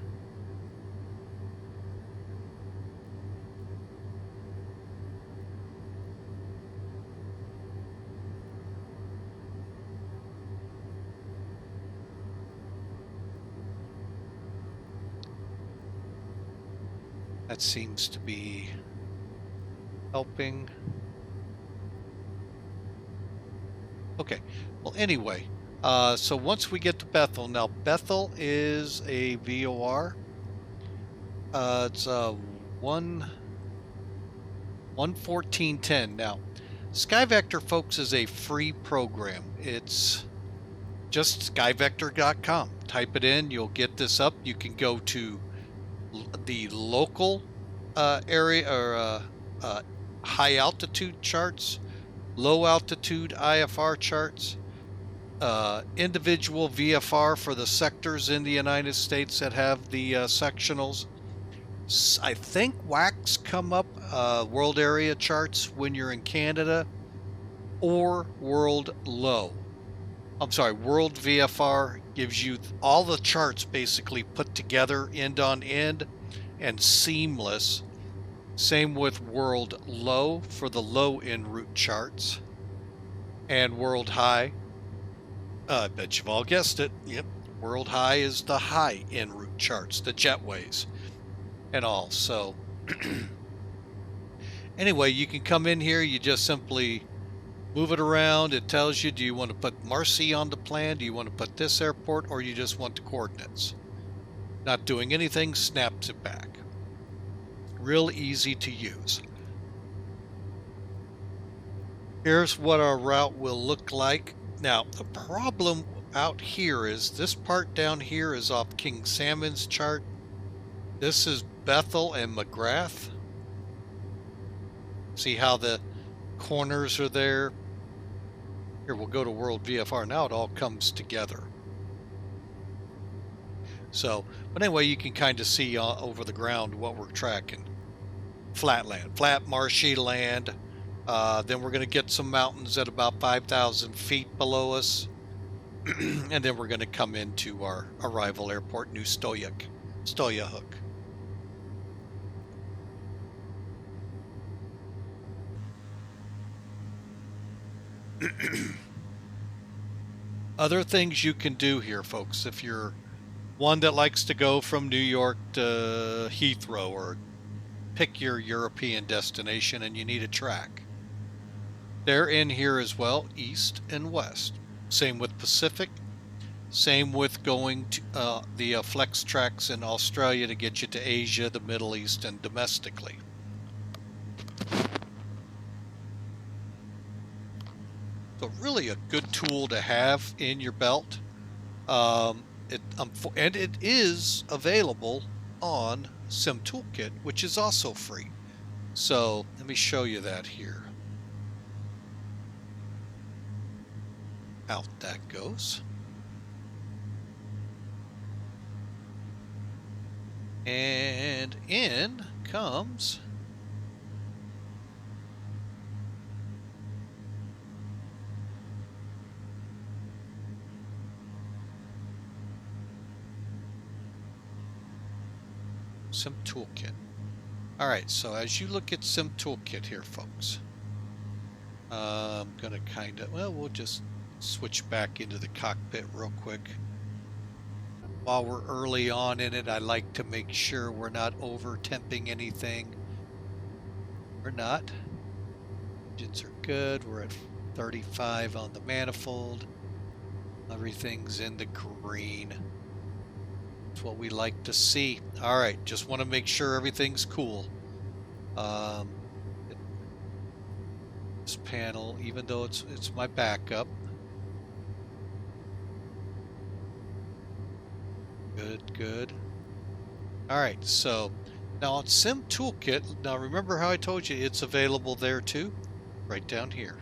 That seems to be helping. Okay, well anyway, so once we get to Bethel, now Bethel is a VOR. It's 11410. Now, SkyVector, folks, is a free program. It's just skyvector.com. Type it in, you'll get this up. You can go to the local area or high altitude charts, low altitude IFR charts, individual VFR for the sectors in the United States that have the sectionals. I think WACs come up, world area charts when you're in Canada, or world low. I'm sorry, world VFR gives you all the charts basically put together end on end and seamless. Same with world low for the low en route charts, and world high. I bet you've all guessed it. Yep, world high is the high en route charts, the jetways and all. So anyway, you can come in here, you just simply move it around. It tells you, do you want to put Marcy on the plan? Do you want to put this airport, or you just want the coordinates? Not doing anything, snaps it back. Real easy to use. Here's what our route will look like. Now, the problem out here is this part down here is off King Salmon's chart. This is Bethel and McGrath. See how the corners are there? Here, we'll go to World VFR. Now it all comes together. So, but anyway, you can kind of see over the ground what we're tracking. Flatland, flat marshy land. Then we're going to get some mountains at about 5,000 feet below us. And then we're going to come into our arrival airport, New Stuyahok. Other things you can do here, folks, if you're one that likes to go from New York to Heathrow, or pick your European destination and you need a track. They're in here as well, east and west. Same with Pacific. Same with going to the flex tracks in Australia to get you to Asia, the Middle East, and domestically. So really a good tool to have in your belt. And it is available on Sim Toolkit, which is also free. So let me show you that here. Out that goes. And in comes Sim Toolkit. All right, so as you look at Sim Toolkit here, folks, I'm gonna we'll just switch back into the cockpit real quick. While we're early on in it, I like to make sure we're not over temping anything. We're not. Engines are good. We're at 35 on the manifold. Everything's in the green. That's what we like to see. All right, just want to make sure everything's cool. This panel, even though it's my backup. Good. All right, so now on Sim Toolkit, now remember how I told you it's available there too? Right down here.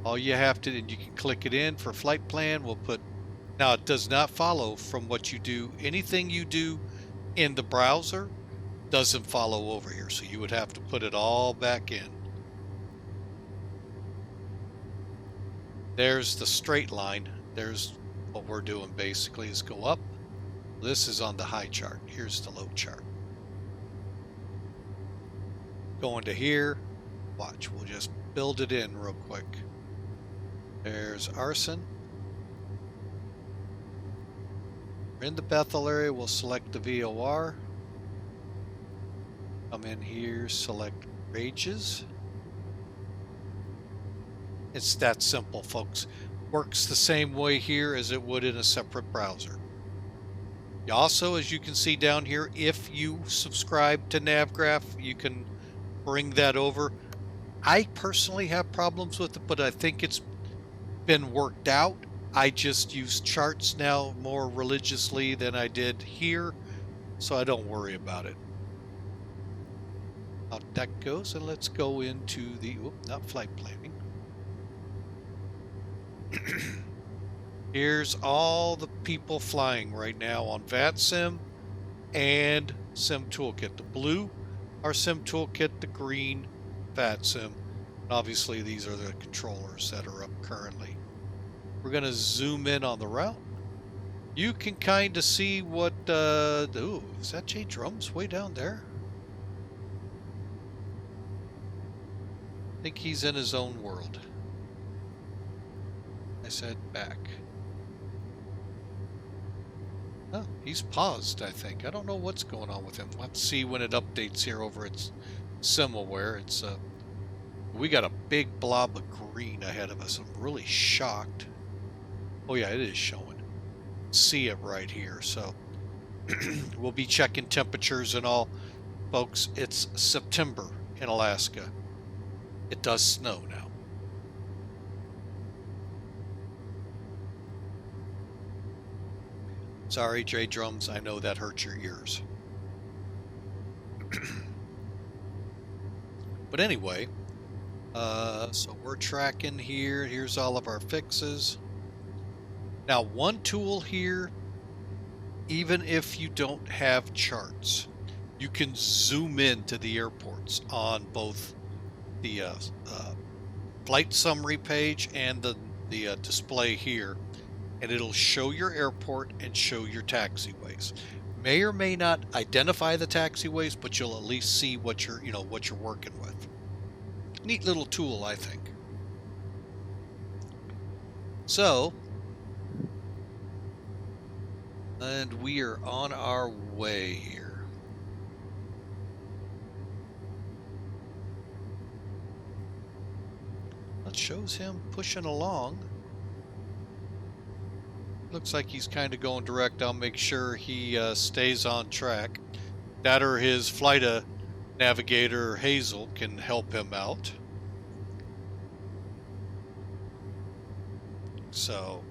All you have to, and you can click it in for flight plan. We'll put, now it does not follow from what you do. Anything you do in the browser doesn't follow over here. So you would have to put it all back in. There's the straight line. There's what we're doing basically is go up. This is on the high chart. Here's the low chart. Going to here. Watch, we'll just build it in real quick. There's arson. We're in the Bethel area. We'll select the VOR. Come in here, select ranges. It's that simple, folks. Works the same way here as it would in a separate browser. You also, as you can see down here, if you subscribe to NavGraph, you can bring that over. I personally have problems with it, but I think it's been worked out. I just use charts now more religiously than I did here, so I don't worry about it. Out that goes, and let's go into the, not flight planning. Here's all the people flying right now on VATSIM and Sim Toolkit. The blue are Sim Toolkit, the green VATSIM. And obviously these are the controllers that are up currently. We're going to zoom in on the route. You can kind of see what, ooh, is that J Drums way down there? I think he's in his own world. I said back. Oh, he's paused, I think. I don't know what's going on with him. We'll have to see when it updates here over at SimAware. It's, we got a big blob of green ahead of us. I'm really shocked. Oh yeah, it is showing. See it right here. So we'll be checking temperatures and all. Folks, it's September in Alaska. It does snow now. Sorry, J Drums, I know that hurts your ears. But anyway, so we're tracking here. Here's all of our fixes. Now, one tool here, even if you don't have charts, you can zoom in to the airports on both the flight summary page and the display here. And it'll show your airport and show your taxiways. May or may not identify the taxiways, but you'll at least see what you're, what you're working with. Neat little tool, I think. So, and we are on our way here. That shows him pushing along. Looks like he's kind of going direct. I'll make sure he stays on track. That or his flight navigator, Hazel, can help him out. So,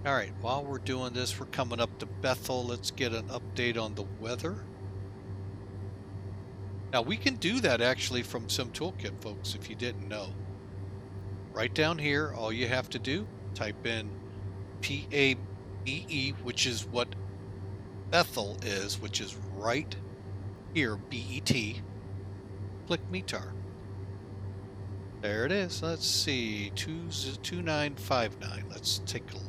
all right, while we're doing this, we're coming up to Bethel. Let's get an update on the weather. Now, we can do that actually from Sim Toolkit, folks, if you didn't know. Right down here, all you have to do, type in PAEW, which is what Bethel is, which is right here, BET. Click METAR. There it is. Let's see, 2959. Let's take a look.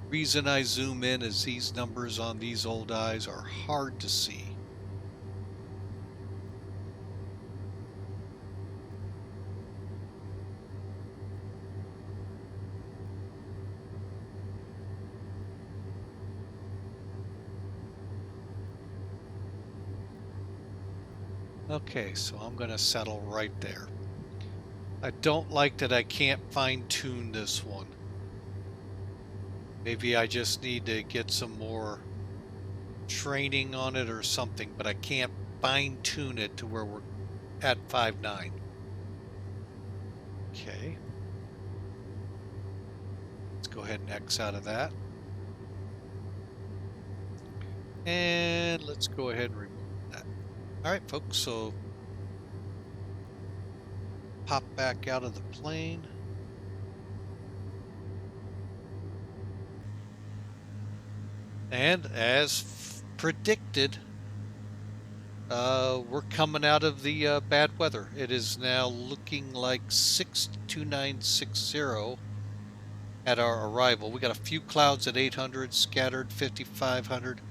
Reason I zoom in is these numbers on these old eyes are hard to see. Okay, so I'm going to settle right there. I don't like that I can't fine-tune this one. Maybe I just need to get some more training on it or something, but I can't fine-tune it to where we're at 5.9. Okay. Let's go ahead and X out of that. And let's go ahead and remove that. All right, folks, so pop back out of the plane. And as predicted, we're coming out of the bad weather. It is now looking like 62960 at our arrival. We got a few clouds at 800, scattered 5500.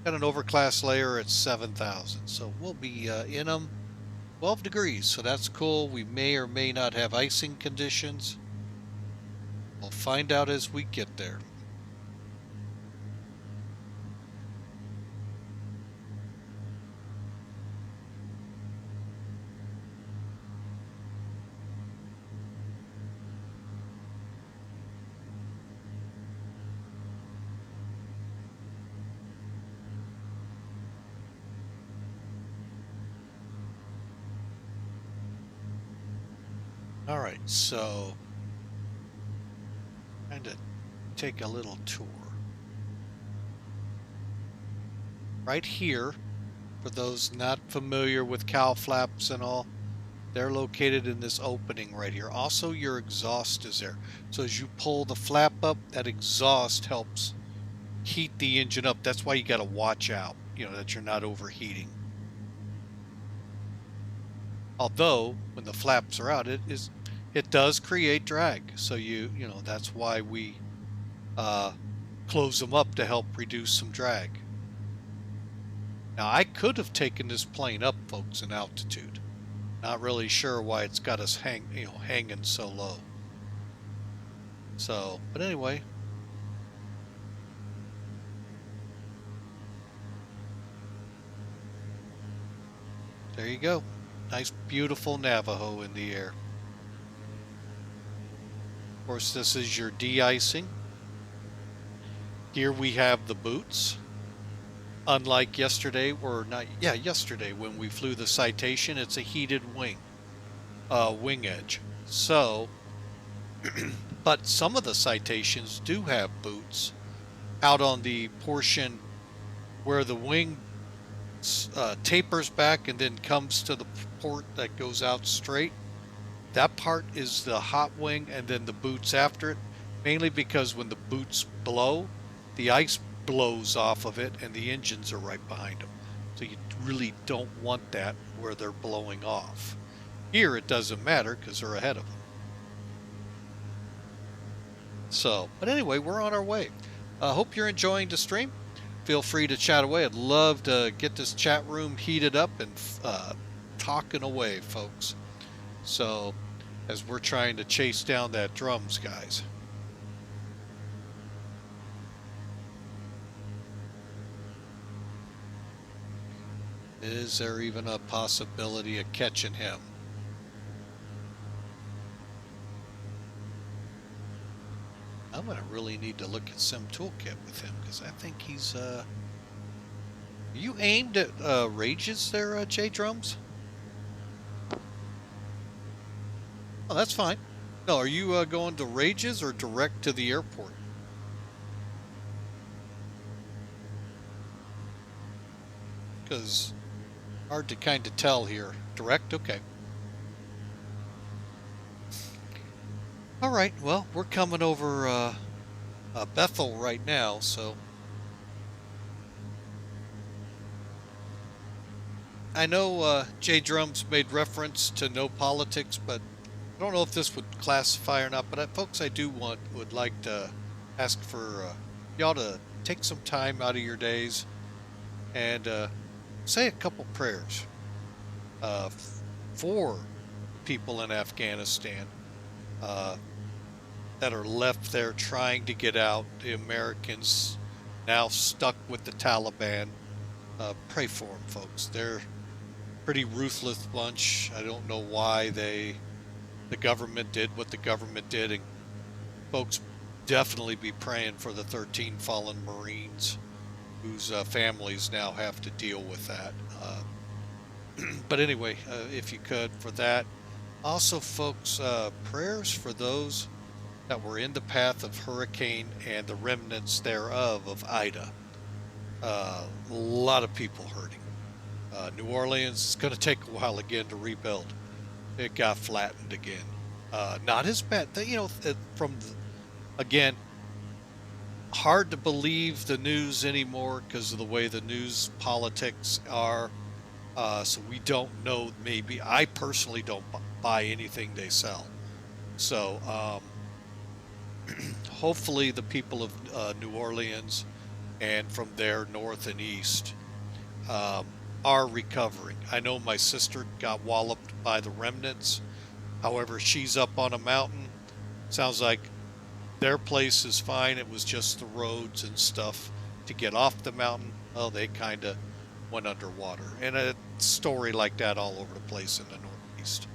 Got an overcast layer at 7,000. So we'll be in them 12 degrees. So that's cool. We may or may not have icing conditions. We'll find out as we get there. All right, so trying to take a little tour. Right here, for those not familiar with cowl flaps and all, they're located in this opening right here. Also, your exhaust is there. So as you pull the flap up, that exhaust helps heat the engine up. That's why you got to watch out, that you're not overheating. Although when the flaps are out, it does create drag. So that's why we close them up to help reduce some drag. Now I could have taken this plane up, folks, in altitude. Not really sure why it's got us hanging so low. So, but anyway. There you go. Nice, beautiful Navajo in the air. Of course, this is your de-icing. Here we have the boots. Unlike yesterday, yesterday when we flew the Citation, it's a heated wing edge. So, but some of the Citations do have boots out on the portion where the wing tapers back and then comes to the port that goes out straight. That part is the hot wing, and then the boots after it, mainly because when the boots blow, the ice blows off of it and the engines are right behind them. So you really don't want that where they're blowing off. Here it doesn't matter because they're ahead of them. So, but anyway, we're on our way. Hope you're enjoying the stream. Feel free to chat away. I'd love to get this chat room heated up and talking away, folks. So, as we're trying to chase down that drums, guys. Is there even a possibility of catching him? I'm going to really need to look at Sim Toolkit with him because I think he's... You aimed at Rages there, J Drums? Oh, that's fine. No, are you going to Rages or direct to the airport? Because hard to kind of tell here. Direct? Okay. All right, well, we're coming over Bethel right now, so I know Jay Drums made reference to no politics, but I don't know if this would classify or not. But folks, I would like to ask for y'all to take some time out of your days and say a couple prayers for people in Afghanistan that are left there trying to get out. The Americans now stuck with the Taliban. Pray for them, folks. They're pretty ruthless bunch. I don't know why the government did what the government did, and folks definitely be praying for the 13 fallen Marines whose families now have to deal with that. But anyway, if you could, for that. Also, folks, prayers for those that were in the path of hurricane and the remnants thereof of Ida. A lot of people hurting. New Orleans is going to take a while again to rebuild. It got flattened again. Not as bad, again, hard to believe the news anymore because of the way the news politics are. So we don't know. Maybe I personally don't buy anything they sell. So hopefully the people of New Orleans and from there north and east are recovering. I know my sister got walloped by the remnants. However, she's up on a mountain. Sounds like their place is fine. It was just the roads and stuff to get off the mountain. Oh, they kind of went underwater. And a story like that all over the place in the Northeast.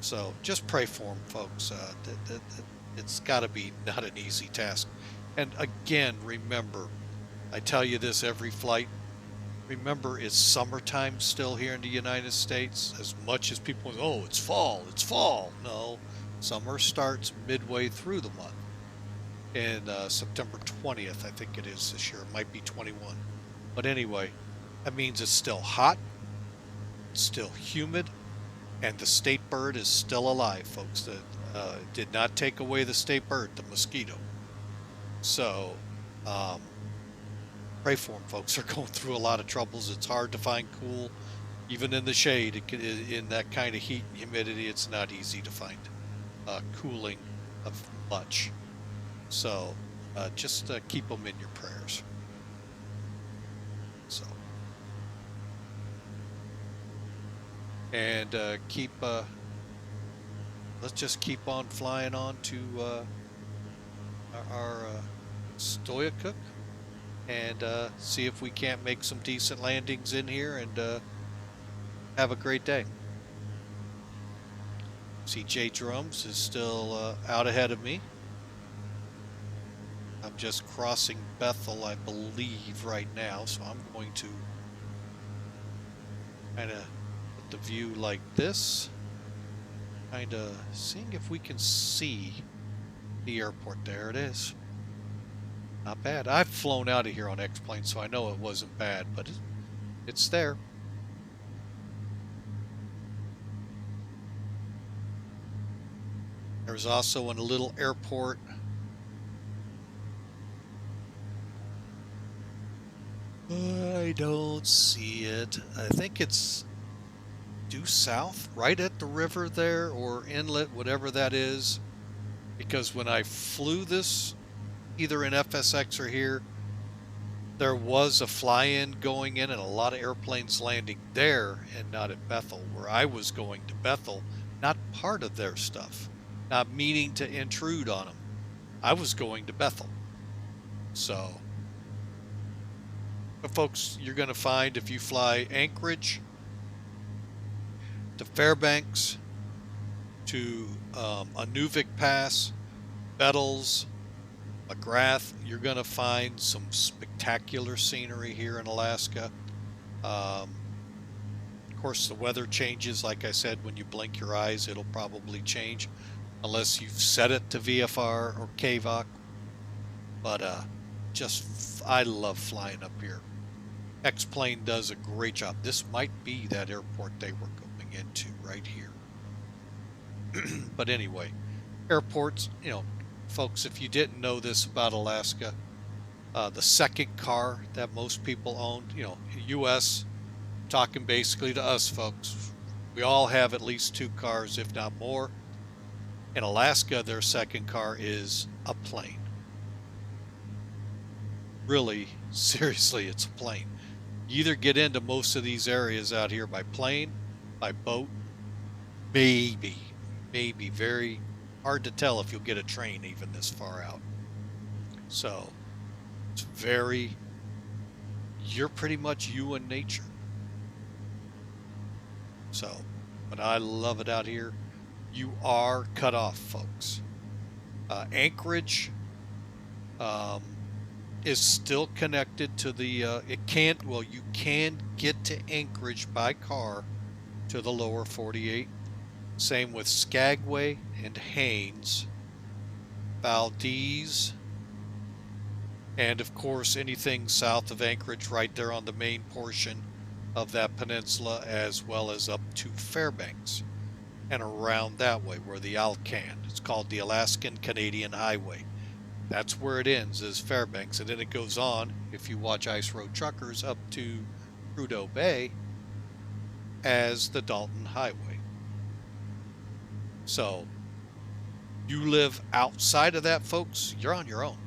So just pray for them, folks. It's got to be not an easy task. And again, remember, I tell you this every flight. Remember, it's summertime still here in the United States. As much as people go, oh, it's fall, it's fall. No, summer starts midway through the month. And September 20th, I think it is this year. It might be 21. But anyway, that means it's still hot, it's still humid, and the state bird is still alive, folks. That did not take away the state bird, the mosquito. So, pray for them, folks. They're going through a lot of troubles. It's hard to find cool, even in the shade. In that kind of heat and humidity, it's not easy to find cooling of much. So just keep them in your prayers. So, and let's just keep on flying on to our Stuyahok and see if we can't make some decent landings in here and have a great day. See, J Drums is still out ahead of me. I'm just crossing Bethel, I believe, right now, so I'm going to kind of put the view like this, kind of seeing if we can see the airport. There it is. Not bad. I've flown out of here on X-Plane, so I know it wasn't bad, but it's there. There's also a little airport I don't see it. I think it's due south, right at the river there, or inlet, whatever that is. Because when I flew this, either in FSX or here, there was a fly-in going in and a lot of airplanes landing there and not at Bethel, where I was going to Bethel, not part of their stuff, not meaning to intrude on them. I was going to Bethel. So, but folks, you're going to find if you fly Anchorage to Fairbanks to Nunavik Pass, Bettles, McGrath, you're going to find some spectacular scenery here in Alaska. Of course, the weather changes. Like I said, when you blink your eyes, it'll probably change unless you've set it to VFR or KVOC. But I love flying up here. X-Plane does a great job. This might be that airport they were going into right here. But anyway, airports, folks, if you didn't know this about Alaska, the second car that most people own, you know, US, talking basically to us folks, we all have at least 2 cars, if not more. In Alaska, their second car is a plane. Really, seriously, it's a plane. You either get into most of these areas out here by plane, by boat, maybe very hard to tell if you'll get a train even this far out. So it's you're pretty much you and nature. So, but I love it out here. You are cut off, folks. Anchorage is still connected to the, you can get to Anchorage by car to the lower 48. Same with Skagway and Haines, Valdez, and of course anything south of Anchorage right there on the main portion of that peninsula, as well as up to Fairbanks and around that way where the Alcan, it's called the Alaskan Canadian Highway. That's where it ends, is Fairbanks, and then it goes on, if you watch Ice Road Truckers, up to Prudhoe Bay as the Dalton Highway. So you live outside of that, folks, you're on your own.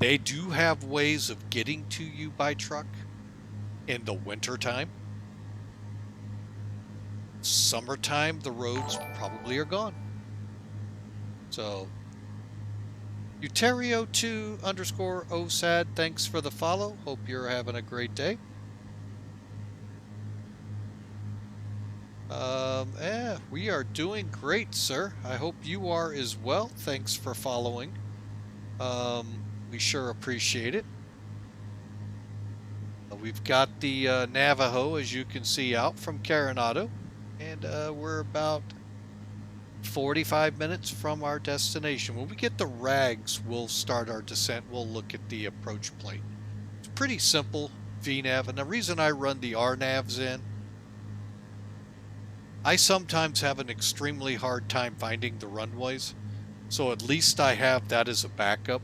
They do have ways of getting to you by truck in the wintertime. Summertime, the roads probably are gone. So Uterio2_OSAD, thanks for the follow. Hope you're having a great day. We are doing great, sir. I hope you are as well. Thanks for following. We sure appreciate it. We've got the Navajo, as you can see, out from Coronado, and we're about 45 minutes from our destination. When we get the rags, we'll start our descent. We'll look at the approach plate. It's pretty simple VNav, and the reason I run the RNavs in, I sometimes have an extremely hard time finding the runways, so at least I have that as a backup,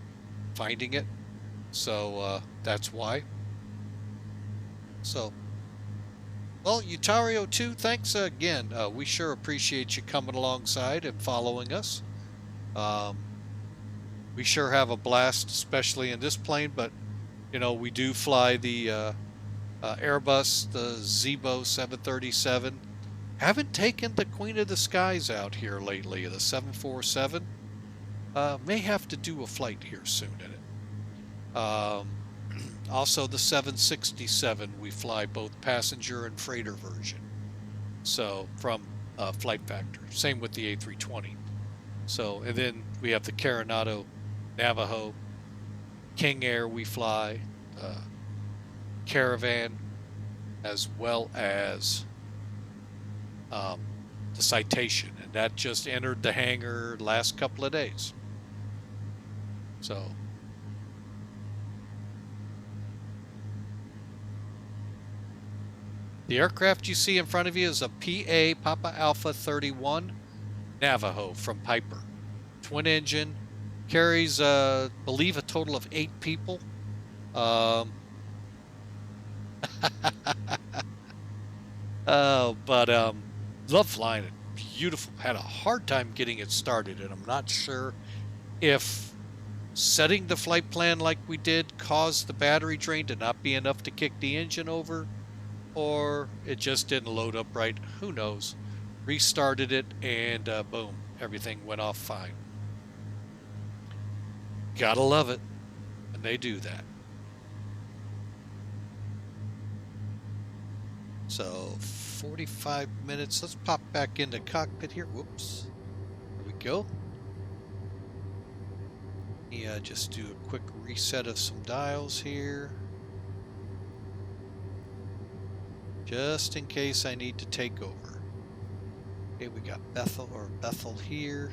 finding it. So that's why. So, well, Utario2, thanks again. We sure appreciate you coming alongside and following us. We sure have a blast, especially in this plane, but, you know, we do fly the Airbus, the Zibo 737. Haven't taken the Queen of the Skies out here lately, the 747. May have to do a flight here soon in it. Also the 767, we fly both passenger and freighter version. So from Flight Factor. Same with the A320. So, and then we have the Coronado Navajo, King Air we fly, Caravan, as well as the Citation, and that just entered the hangar last couple of days. So the aircraft you see in front of you is a PA Papa Alpha 31 Navajo from Piper. Twin engine, carries, believe, a total of 8 people. Love flying it. Beautiful. Had a hard time getting it started, and I'm not sure if setting the flight plan like we did caused the battery drain to not be enough to kick the engine over, or it just didn't load up right. Who knows? Restarted it, and boom, everything went off fine. Gotta love it, and they do that. So 45 minutes. Let's pop back into cockpit here. Whoops. There we go. Yeah, just do a quick reset of some dials here, just in case I need to take over. Okay, we got Bethel here.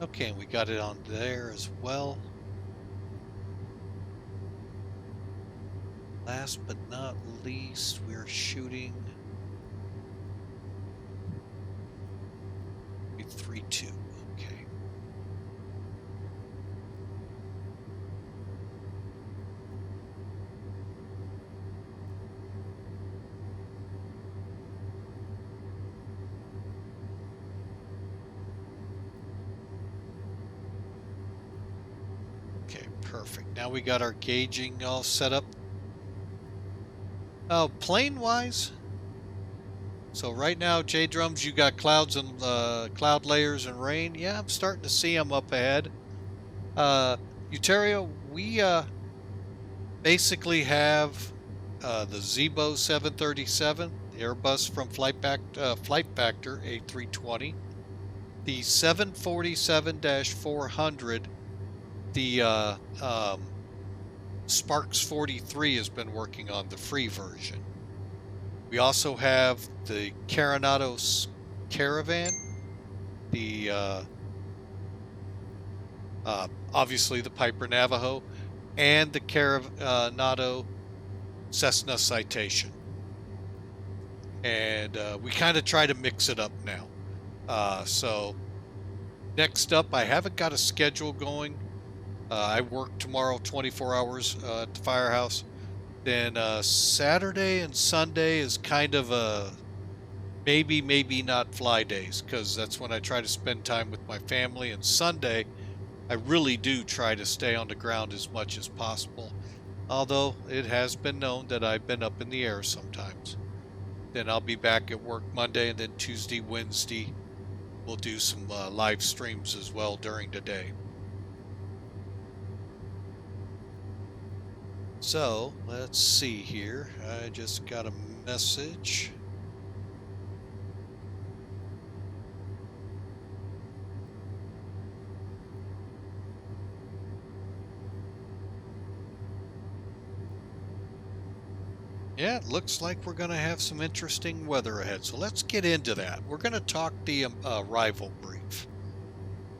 Okay, we got it on there as well. last but not least, we're shooting 3-2. Okay. Okay, perfect. Now we got our gauging all set up. Plane-wise, so right now, J-Drums, you got clouds and cloud layers and rain. Yeah, I'm starting to see them up ahead. Uterio, we basically have the Zibo 737, the Airbus from Flight Factor A320, the 747-400, the Sparks 43 has been working on the free version. We also have the Coronado Caravan, the obviously the Piper Navajo, and the Coronado Cessna Citation. And we kind of try to mix it up now. So next up, I haven't got a schedule going. I work tomorrow 24 hours at the firehouse. Then Saturday and Sunday is kind of a maybe not fly days, because that's when I try to spend time with my family. And Sunday, I really do try to stay on the ground as much as possible, although it has been known that I've been up in the air sometimes. Then I'll be back at work Monday, and then Tuesday, Wednesday, we'll do some live streams as well during the day. So let's see here. I just got a message. Yeah, it looks like we're going to have some interesting weather ahead. So let's get into that. We're going to talk the arrival brief.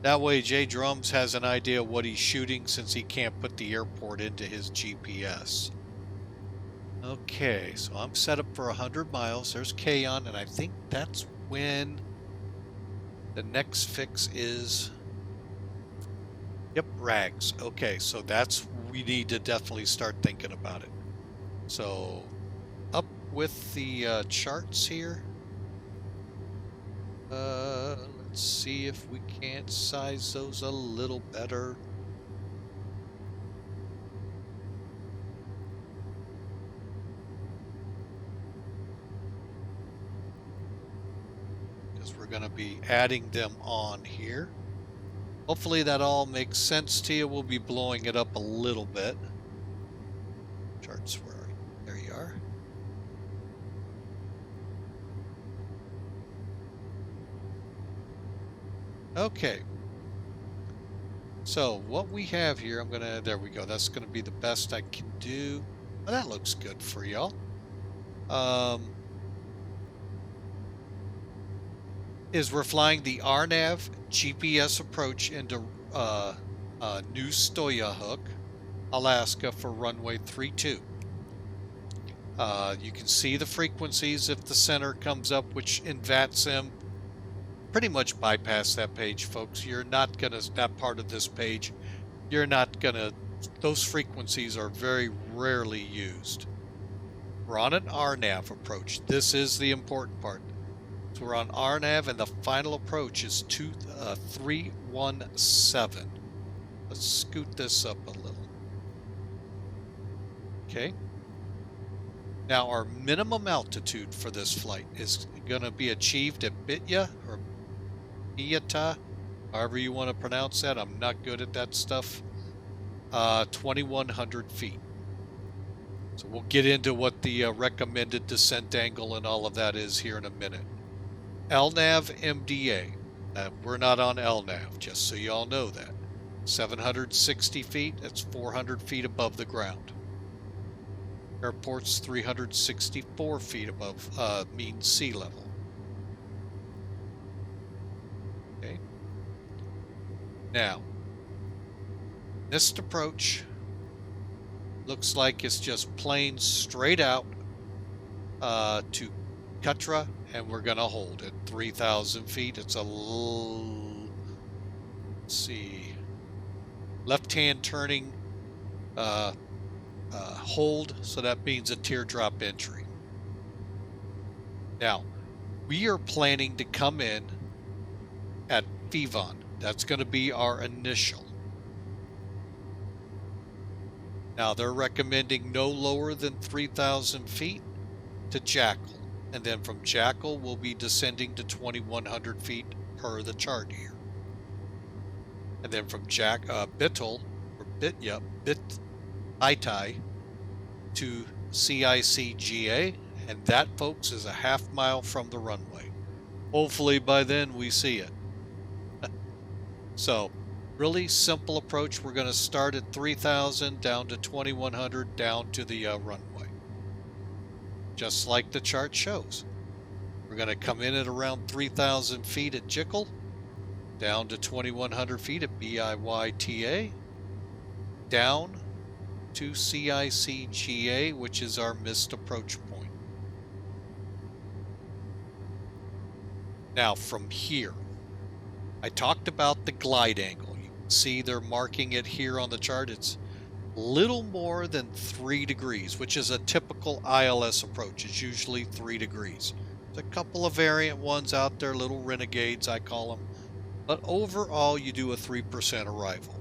That way J-Drums has an idea what he's shooting, since he can't put the airport into his GPS. Okay, so I'm set up for 100 miles. There's Kayon, and I think that's when the next fix is. Yep, Rags. Okay, so we need to definitely start thinking about it. So up with the charts here. Let's see if we can't size those a little better. Because we're going to be adding them on here. Hopefully that all makes sense to you. We'll be blowing it up a little bit. Charts, where are you? There you are. Okay. So what we have here, there we go. That's going to be the best I can do. Well, that looks good for y'all. Is we're flying the Rnav Gps Approach into New Stuyahok, Alaska for runway 32. You can see the frequencies if the center comes up, which in VATSIM pretty much bypass that page, folks. You're not gonna, that part of this page, you're not gonna, those frequencies are very rarely used. We're on an Rnav approach. This is the important part. So we're on Rnav, and the final approach is 317. Let's scoot this up a little. Okay. Now our minimum altitude for this flight is going to be achieved at Bitya, or Biata, however you want to pronounce that. I'm not good at that stuff. 2,100 feet. So we'll get into what the recommended descent angle and all of that is here in a minute. LNAV MDA. We're not on LNAV, just so you all know that. 760 feet, that's 400 feet above the ground. Airport's 364 feet above mean sea level. Okay. Now, this approach, Looks like it's just plain straight out to Cutra, and we're going to hold at 3,000 feet. It's a let's see, left-hand turning hold, so that means a teardrop entry. Now, we are planning to come in at Fevon. That's going to be our initial. Now, they're recommending no lower than 3,000 feet to Jackal. And then from Jackal, we'll be descending to 2,100 feet per the chart here. And then from Bittle, or Itai to CICGA, and that, folks, is a half mile from the runway. Hopefully by then we see it. So, really simple approach. We're going to start at 3,000 down to 2,100 down to the runway. Just like the chart shows. We're going to come in at around 3,000 feet at Jickle, down to 2,100 feet at BIYTA, down to CICGA, which is our missed approach point. Now from here, I talked about the glide angle. You can see they're marking it here on the chart. It's little more than 3 degrees, which is a typical ILS approach. It's usually 3 degrees. There's a couple of variant ones out there, little renegades I call them. But overall, you do a 3% arrival.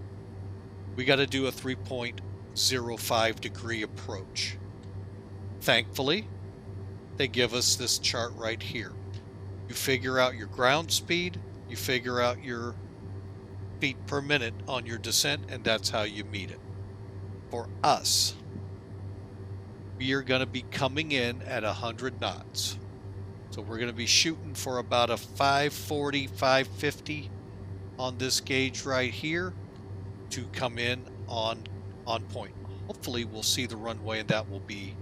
We got to do a 3.05 degree approach. Thankfully, they give us this chart right here. You figure out your ground speed, you figure out your feet per minute on your descent, and that's how you meet it. For us, we are going to be coming in at 100 knots. So we're going to be shooting for about a 540, 550 on this gauge right here to come in on point. Hopefully we'll see the runway, and that will be,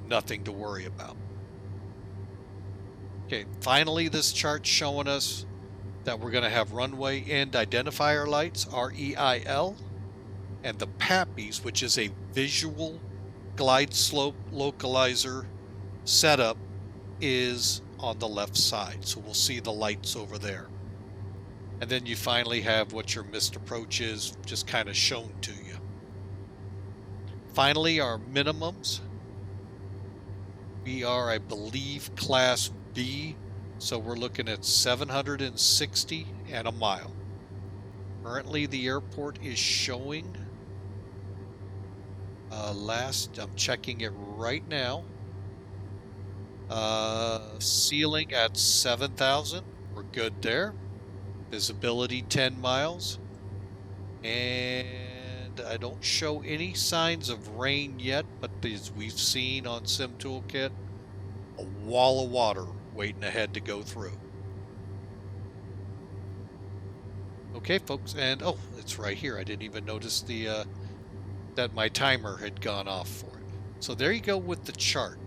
nothing to worry about. Okay, finally this chart's showing us that we're going to have runway end identifier lights, REIL, and the PAPIs, which is a visual glide slope localizer setup, is on the left side. So we'll see the lights over there. And then you finally have what your missed approach is, just kind of shown to you. Finally, our minimums. We are, I believe, Class B, so we're looking at 760 and a mile. Currently, the airport is showing, I'm checking it right now, ceiling at 7,000. We're good there. Visibility 10 miles. And I don't show any signs of rain yet, but as we've seen on Sim Toolkit, a wall of water waiting ahead to go through. Okay, folks, and it's right here. I didn't even notice that my timer had gone off for it. So there you go with the chart.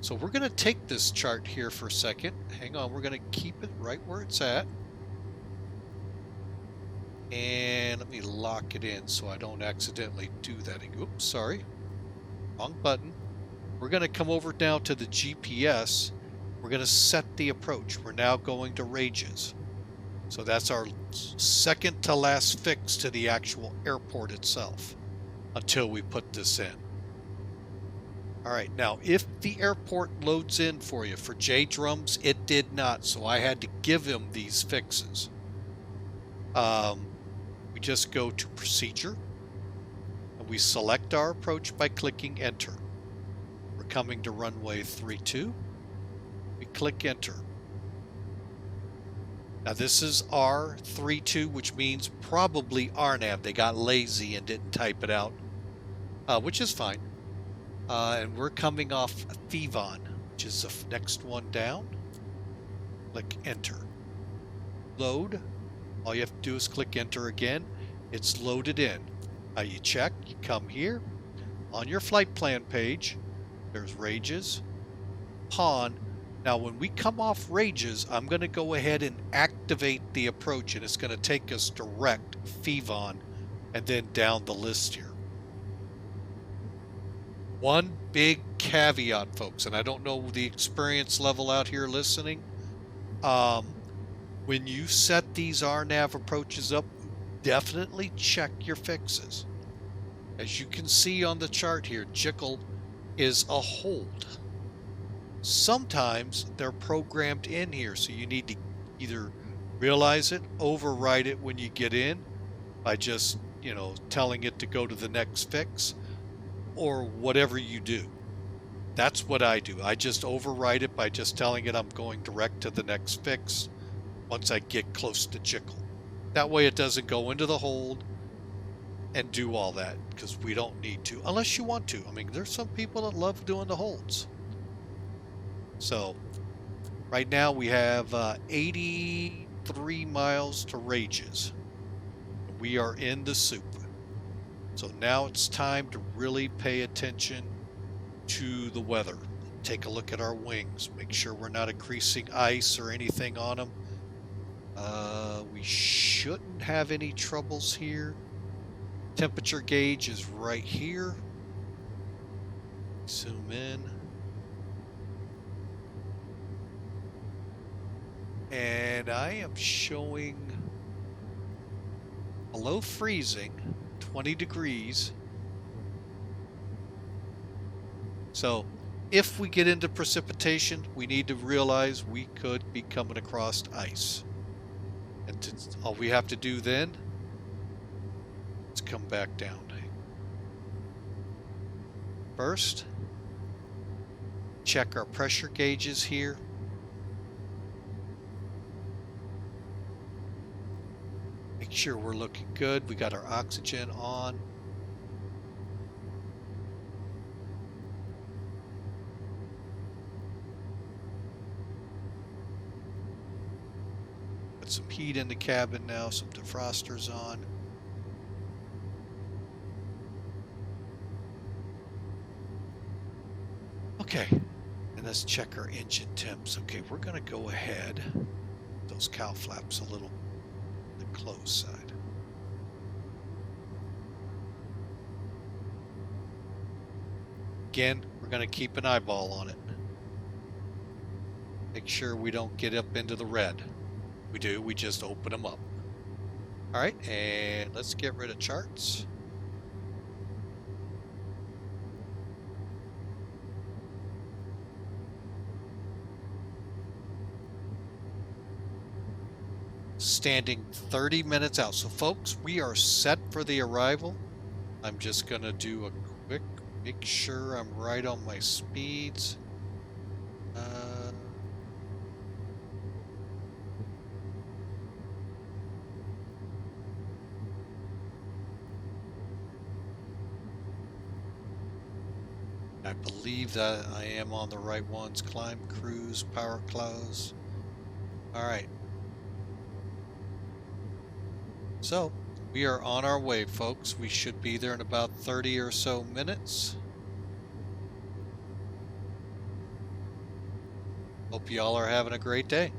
So we're going to take this chart here for a second. Hang on, we're going to keep it right where it's at. And let me lock it in so I don't accidentally do that. Oops, sorry. Wrong button. We're going to come over now to the GPS. We're going to set the approach. We're now going to Rages. So that's our second to last fix to the actual airport itself until we put this in. All right, now if the airport loads in for you, for J Drums, it did not, so I had to give him these fixes. We just go to Procedure, and we select our approach by clicking Enter. We're coming to runway 32. We click Enter. Now this is R32, which means probably Rnav. They got lazy and didn't type it out, which is fine. And we're coming off Fevon, which is the next one down. Click Enter. Load. All you have to do is click Enter again. It's loaded in. Now you check, you come here. On your flight plan page, there's Rages, Pawn. Now when we come off Rages, I'm going to go ahead and activate the approach, and it's going to take us direct Fevon and then down the list here. One big caveat, folks, and I don't know the experience level out here listening. Um, when you set these RNAV approaches up, definitely check your fixes. As you can see on the chart here, jickle is a hold. Sometimes they're programmed in here, so you need to either realize it, override it when you get in by just, telling it to go to the next fix or whatever you do. That's what I do. I just override it by just telling it I'm going direct to the next fix once I get close to jickle. That way it doesn't go into the hold and do all that because we don't need to, unless you want to. I mean, there's some people that love doing the holds. So right now we have 83 miles to Rages. We are in the soup. So now it's time to really pay attention to the weather. Take a look at our wings. Make sure we're not increasing ice or anything on them. We shouldn't have any troubles here. Temperature gauge is right here. Zoom in. And I am showing below freezing, 20 degrees. So if we get into precipitation, we need to realize we could be coming across ice. And all we have to do then is come back down. First, check our pressure gauges here. Make sure we're looking good. We got our oxygen on. Put some heat in the cabin now, some defrosters on. Okay, and let's check our engine temps. Okay, we're going to go ahead. Those cow flaps a little on the close side. Again, we're going to keep an eyeball on it. Make sure we don't get up into the red. We do, we just open them up. All right, and let's get rid of charts. Standing 30 minutes out. So folks, we are set for the arrival. I'm just going to do a quick, make sure I'm right on my speeds. I believe that I am on the right ones. Climb, cruise, power close. All right. So we are on our way, folks. We should be there in about 30 or so minutes. Hope y'all are having a great day.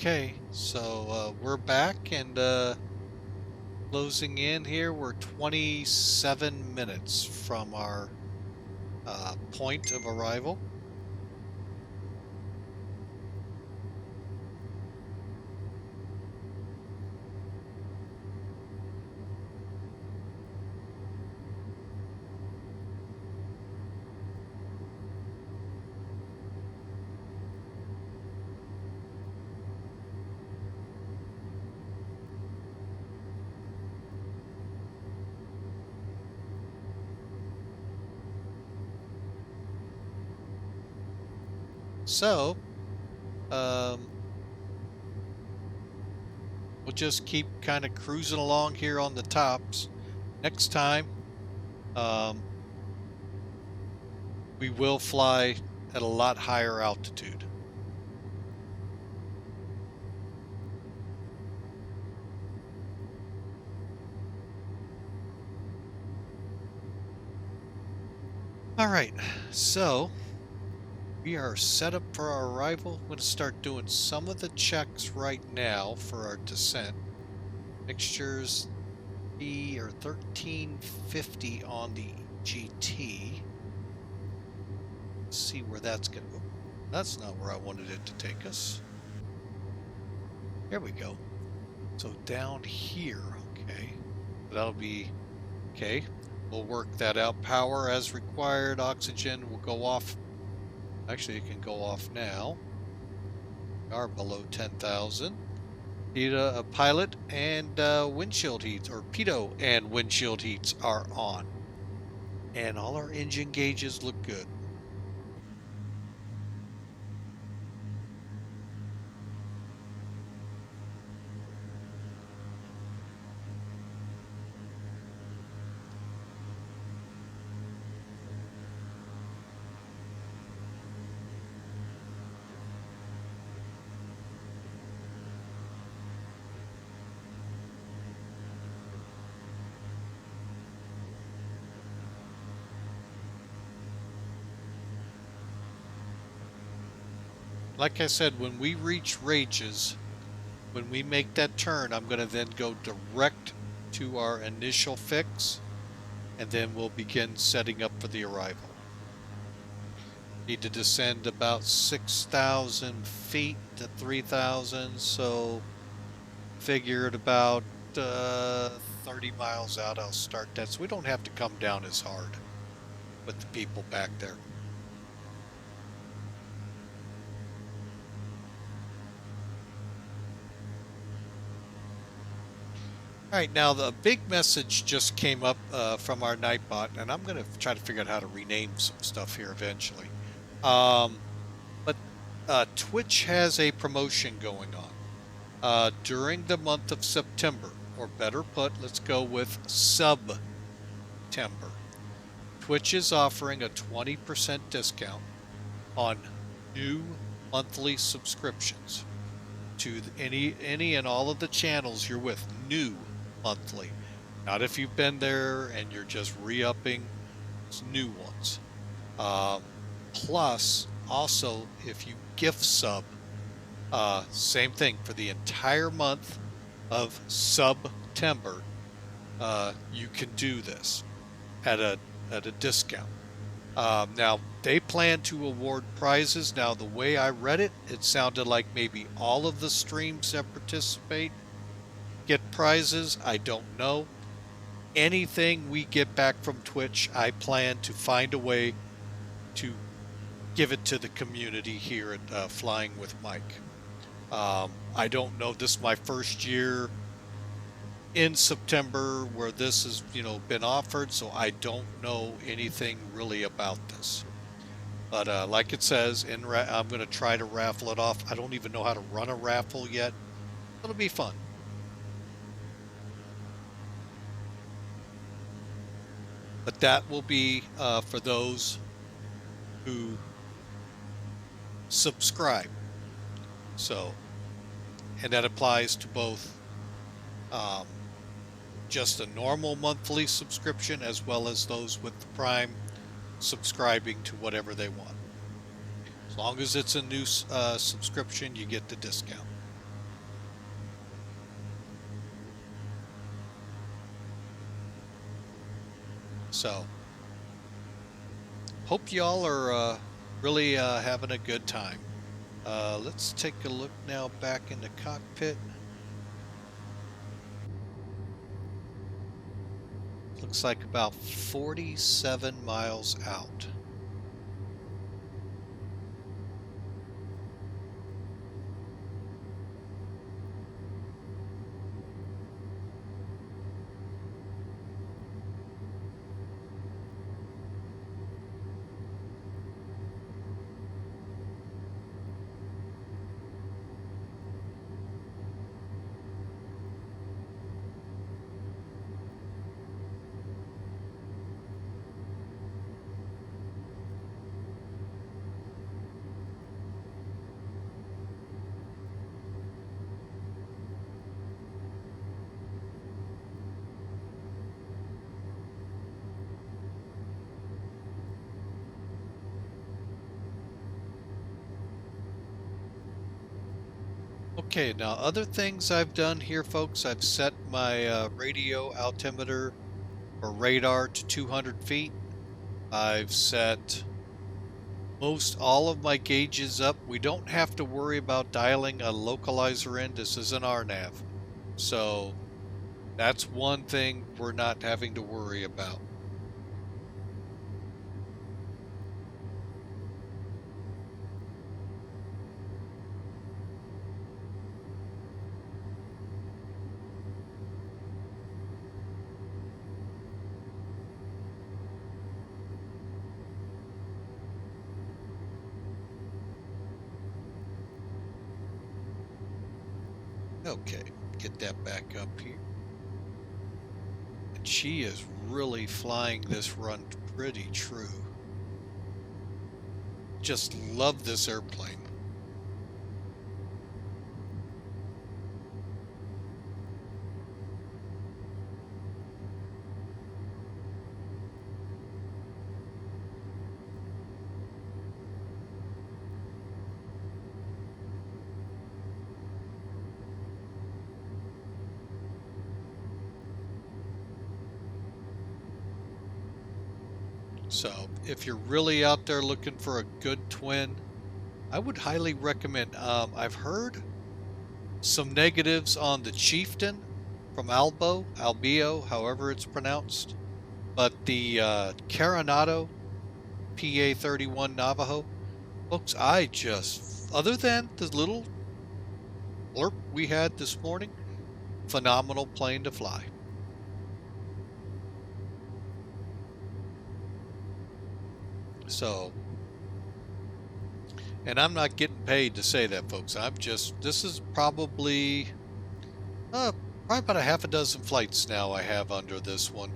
Okay, so we're back and closing in here. We're 27 minutes from our point of arrival. So, um, we'll just keep kind of cruising along here on the tops. Next time, um, we will fly at a lot higher altitude. All right, so we are set up for our arrival. I'm going to start doing some of the checks right now for our descent. Mixtures or 1350 on the GT. Let's see where that's going to go. That's not where I wanted it to take us. There we go. So down here, okay. That'll be okay. We'll work that out. Power as required. Oxygen will go off. Actually, it can go off now. We are below 10,000. PETA, pilot and windshield heats, or pitot and windshield heats are on. And all our engine gauges look good. Like I said, when we reach Rages, when we make that turn, I'm going to then go direct to our initial fix, and then we'll begin setting up for the arrival. Need to descend about 6,000 feet to 3,000, so figure at about 30 miles out I'll start that, so we don't have to come down as hard with the people back there. All right, now the big message just came up from our Nightbot, and I'm going to try to figure out how to rename some stuff here eventually. But Twitch has a promotion going on during the month of September, or better put, let's go with September. Twitch is offering a 20% discount on new monthly subscriptions to any and all of the channels you're with. New monthly, not if you've been there and you're just re-upping. It's new ones. Plus, also, if you gift sub, same thing for the entire month of September, you can do this at a discount. Now, they plan to award prizes. Now, the way I read it, it sounded like maybe all of the streams that participate get prizes. I don't know. Anything we get back from Twitch, I plan to find a way to give it to the community here at Flying with Mike. I don't know. This is my first year in September where this has, been offered, so I don't know anything really about this. But like it says, I'm going to try to raffle it off. I don't even know how to run a raffle yet. It'll be fun. But that will be for those who subscribe. So, and that applies to both just a normal monthly subscription as well as those with the Prime subscribing to whatever they want. As long as it's a new subscription, you get the discount. So hope y'all are really having a good time. Let's take a look now back in the cockpit. Looks like about 47 miles out. Okay, now other things I've done here, folks, I've set my radio altimeter or radar to 200 feet. I've set most all of my gauges up. We don't have to worry about dialing a localizer in. This is an Rnav. So that's one thing we're not having to worry about. Okay, get that back up here. And she is really flying this run pretty true. Just love this airplane. So if you're really out there looking for a good twin, I would highly recommend. I've heard some negatives on the Chieftain from Albio, however it's pronounced, but the Coronado PA31 Navajo, folks, other than the little blurb we had this morning, phenomenal plane to fly. So, and I'm not getting paid to say that, folks. This is probably about a half a dozen flights now I have under this one.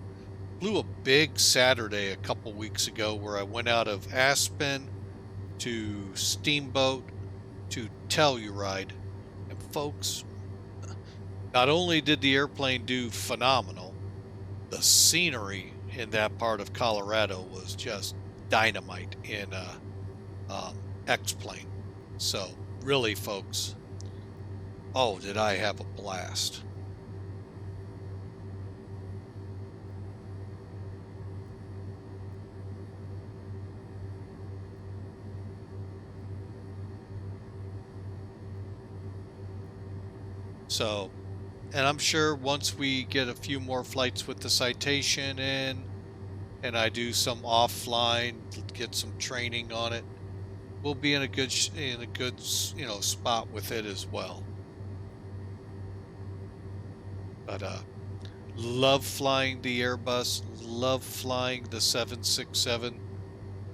Flew a big Saturday a couple weeks ago where I went out of Aspen to Steamboat to Telluride. And folks, not only did the airplane do phenomenal, the scenery in that part of Colorado was just dynamite in X-plane. So really, folks, oh, did I have a blast. So, and I'm sure once we get a few more flights with the Citation in, and I do some offline, get some training on it, we'll be in a good spot with it as well. But love flying the Airbus, love flying the 767.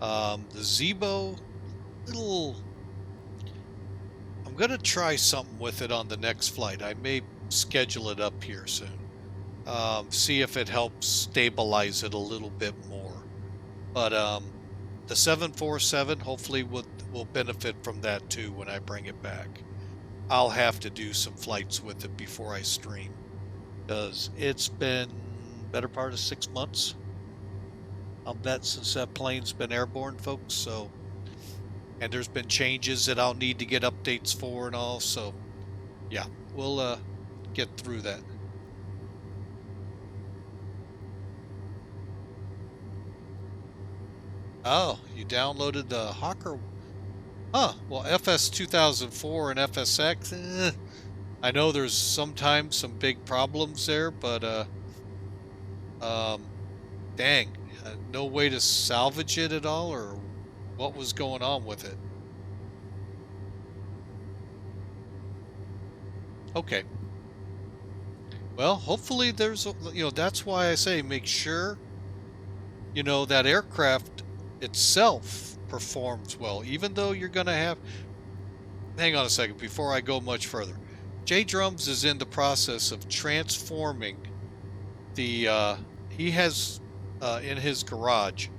The Zibo, I'm gonna try something with it on the next flight. I may schedule it up here soon. See if it helps stabilize it a little bit more. But the 747 hopefully will benefit from that too when I bring it back. I'll have to do some flights with it before I stream, because it's been better part of 6 months, I'll bet, since that plane's been airborne, folks. So, and there's been changes that I'll need to get updates for and all. So yeah, we'll get through that. Oh, you downloaded the Hawker. Huh. Well, FS 2004 and FSX. I know there's sometimes some big problems there, but um, dang, no way to salvage it at all, or what was going on with it? Okay. Well, hopefully there's, that's why I say make sure, that aircraft itself performs well, even though you're going to have, hang on a second before I go much further. J Drums is in the process of transforming the, he has in his garage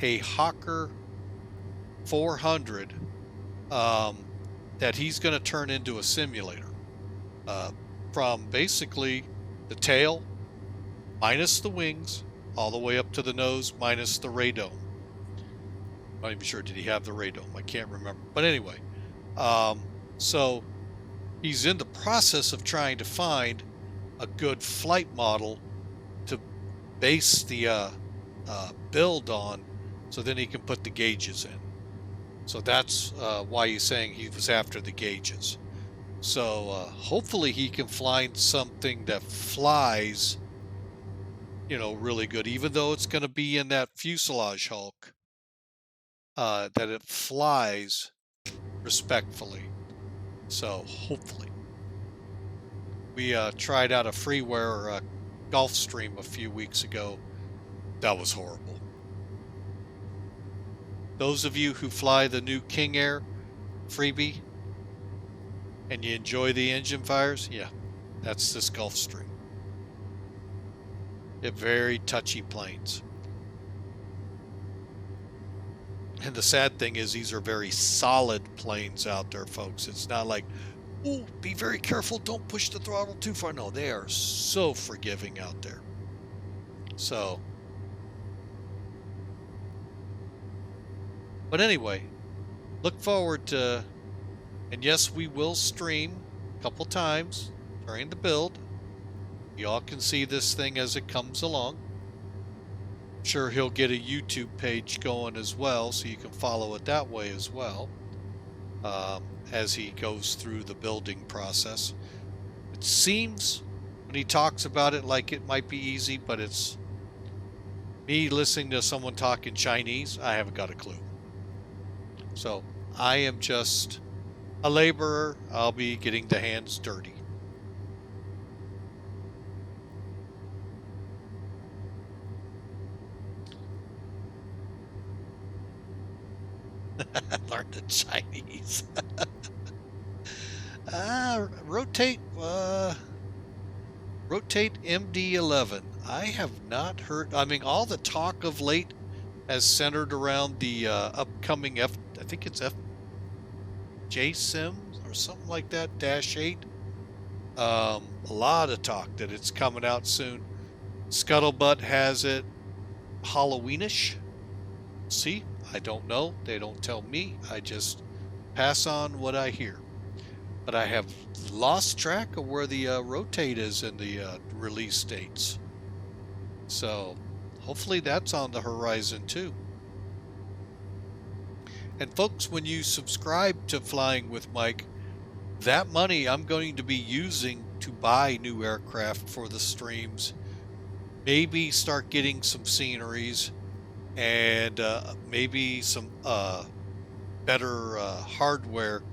a Hawker 400 um, that he's going to turn into a simulator uh, from basically the tail minus the wings all the way up to the nose minus the radome. I'm not even sure, did he have the radome? I can't remember. But anyway, so he's in the process of trying to find a good flight model to base the build on, so then he can put the gauges in. So that's why he's saying he was after the gauges. So hopefully he can find something that flies, really good, even though it's going to be in that fuselage hulk, that it flies respectfully. So hopefully. We tried out a freeware Gulfstream a few weeks ago. That was horrible. Those of you who fly the new King Air freebie and you enjoy the engine fires, yeah, that's this Gulfstream. They're very touchy planes. And the sad thing is these are very solid planes out there, folks. It's not like, oh, be very careful, don't push the throttle too far. No, they are so forgiving out there. So, but anyway, look forward to, and yes, we will stream a couple times during the build. Y'all can see this thing as it comes along. I'm sure he'll get a YouTube page going as well, so you can follow it that way as well, as he goes through the building process. It seems when he talks about it like it might be easy, but it's me listening to someone talk in Chinese. I haven't got a clue. So I am just a laborer. I'll be getting the hands dirty. Learn the Chinese. Rotate MD11. I have not heard. I mean, all the talk of late has centered around the upcoming I think it's FJSIM or something like that, -8. A lot of talk that it's coming out soon. Scuttlebutt has it Halloweenish. See, I don't know. They don't tell me. I just pass on what I hear. But I have lost track of where the rotate is in the release dates. So hopefully that's on the horizon too. And folks, when you subscribe to Flying with Mike, that money I'm going to be using to buy new aircraft for the streams, maybe start getting some sceneries, and maybe some better hardware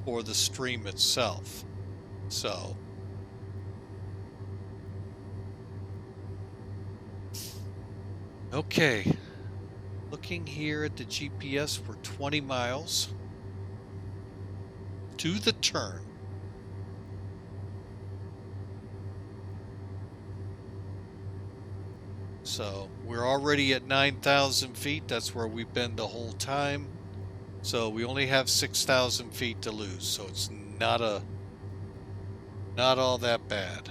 for the stream itself. So okay, looking here at the GPS, we're 20 miles to the turn. So we're already at 9,000 feet. That's where we've been the whole time. So we only have 6,000 feet to lose. So it's not all that bad.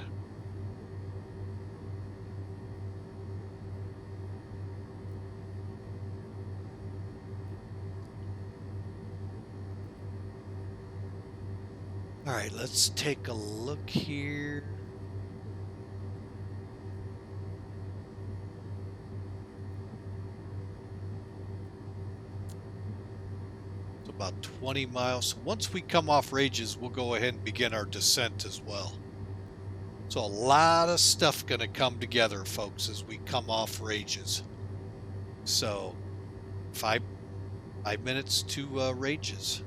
All right, let's take a look here. about 20 miles. Once we come off ranges, we'll go ahead and begin our descent as well. So a lot of stuff going to come together, folks, as we come off ranges. So 5 minutes to ranges.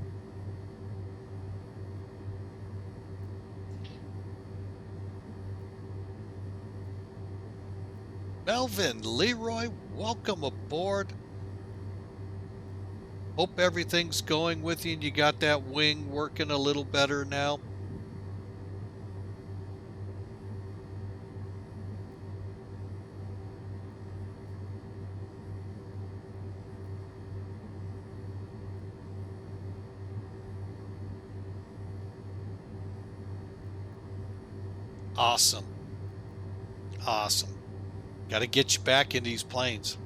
Melvin, Leroy, welcome aboard. Hope everything's going with you and you got that wing working a little better now. Awesome. Awesome. Got to get you back in these planes.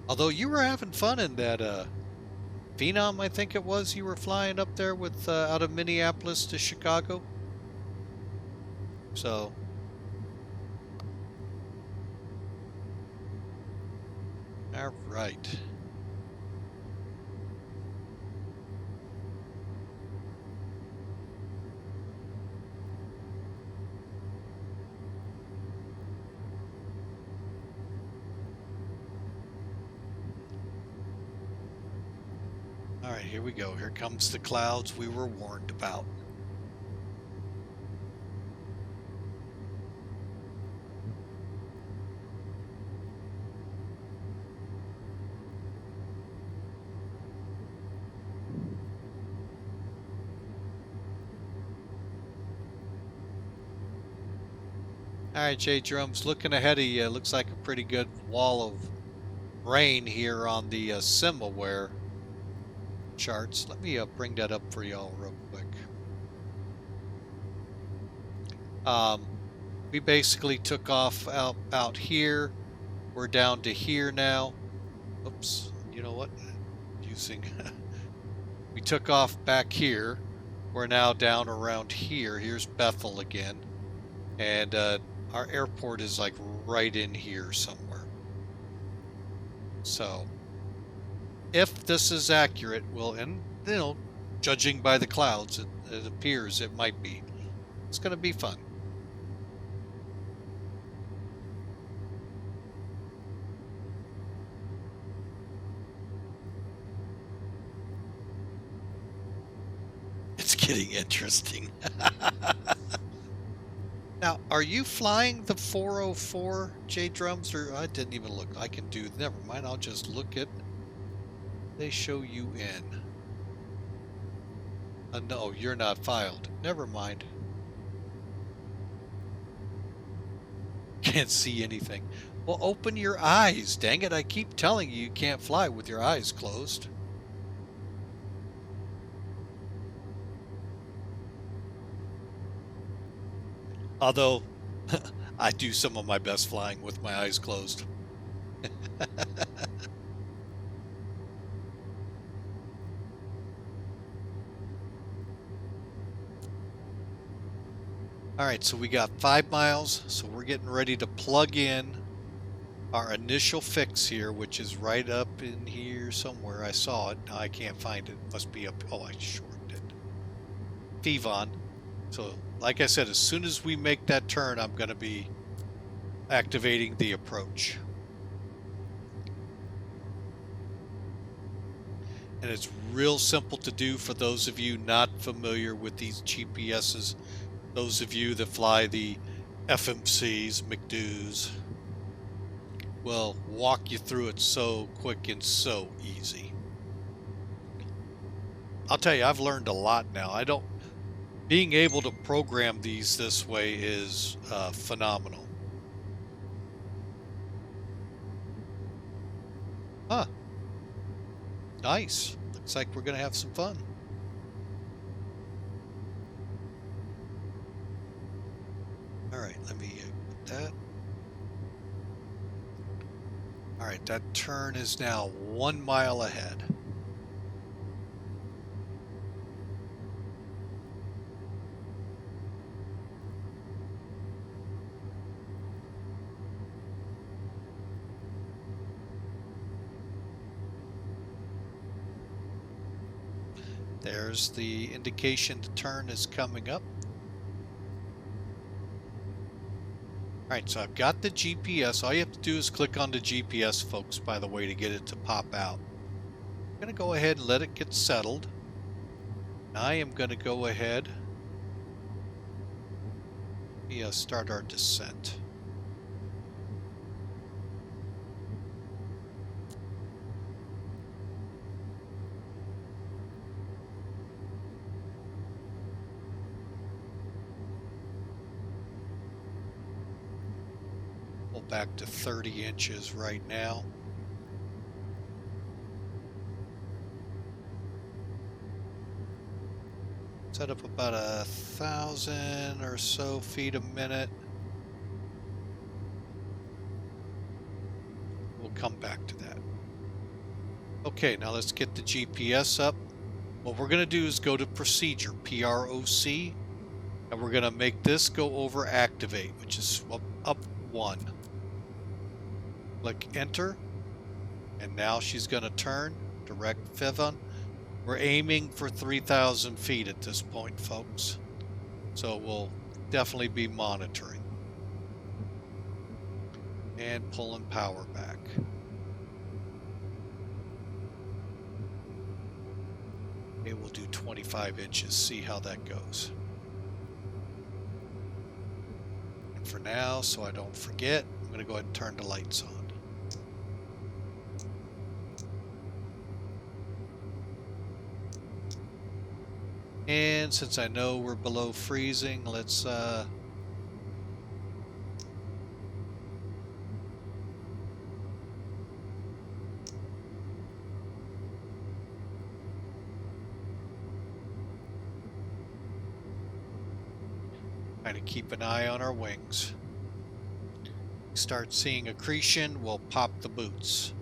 Although you were having fun in that Phenom, I think it was, you were flying up there with out of Minneapolis to Chicago. So all right. All right, here we go. Here comes the clouds we were warned about. All right, J Drums, looking ahead of you, looks like a pretty good wall of rain here on the SimAware charts. Let me bring that up for y'all real quick. We basically took off out here. We're down to here now. Oops, you know what? We took off back here. We're now down around here. Here's Bethel again. And our airport is like right in here somewhere. So if this is accurate, well, and you know, judging by the clouds, it appears it might be. It's going to be fun. It's getting interesting. Now, are you flying the 404 J Drums, or I didn't even look? I can do. Never mind. I'll just look at. They show you in. No, you're not filed. Never mind. Can't see anything. Well, open your eyes. Dang it! I keep telling you can't fly with your eyes closed. Although, I do some of my best flying with my eyes closed. All right, so we got 5 miles, so we're getting ready to plug in our initial fix here, which is right up in here somewhere. I saw it. Now I can't find it. It must be up. Oh, I shortened it. Fevon. So, like I said, as soon as we make that turn, I'm going to be activating the approach. And it's real simple to do for those of you not familiar with these GPSs. Those of you that fly the FMCs, McDoos, will walk you through it so quick and so easy. I'll tell you, I've learned a lot now. Being able to program these this way is phenomenal. Huh. Nice. Looks like we're going to have some fun. All right, let me put that. All right, that turn is now 1 mile ahead. There's the indication the turn is coming up. Alright, so I've got the GPS. All you have to do is click on the GPS, folks, by the way, to get it to pop out. I'm going to go ahead and let it get settled. I am going to go ahead and start our descent. Pull back to 30 inches right now. Set up about 1,000 or so feet a minute. We'll come back to that. Okay, now let's get the GPS up. What we're going to do is go to Procedure, PROC, and we're going to make this go over Activate, which is up 1. Click Enter, and now she's going to turn, direct FIVON. We're aiming for 3,000 feet at this point, folks. So we'll definitely be monitoring. And pulling power back. Okay, we'll do 25 inches, see how that goes. And for now, so I don't forget, I'm going to go ahead and turn the lights on. And since I know we're below freezing, let's kind of keep an eye on our wings. Start seeing accretion, we'll pop the boots.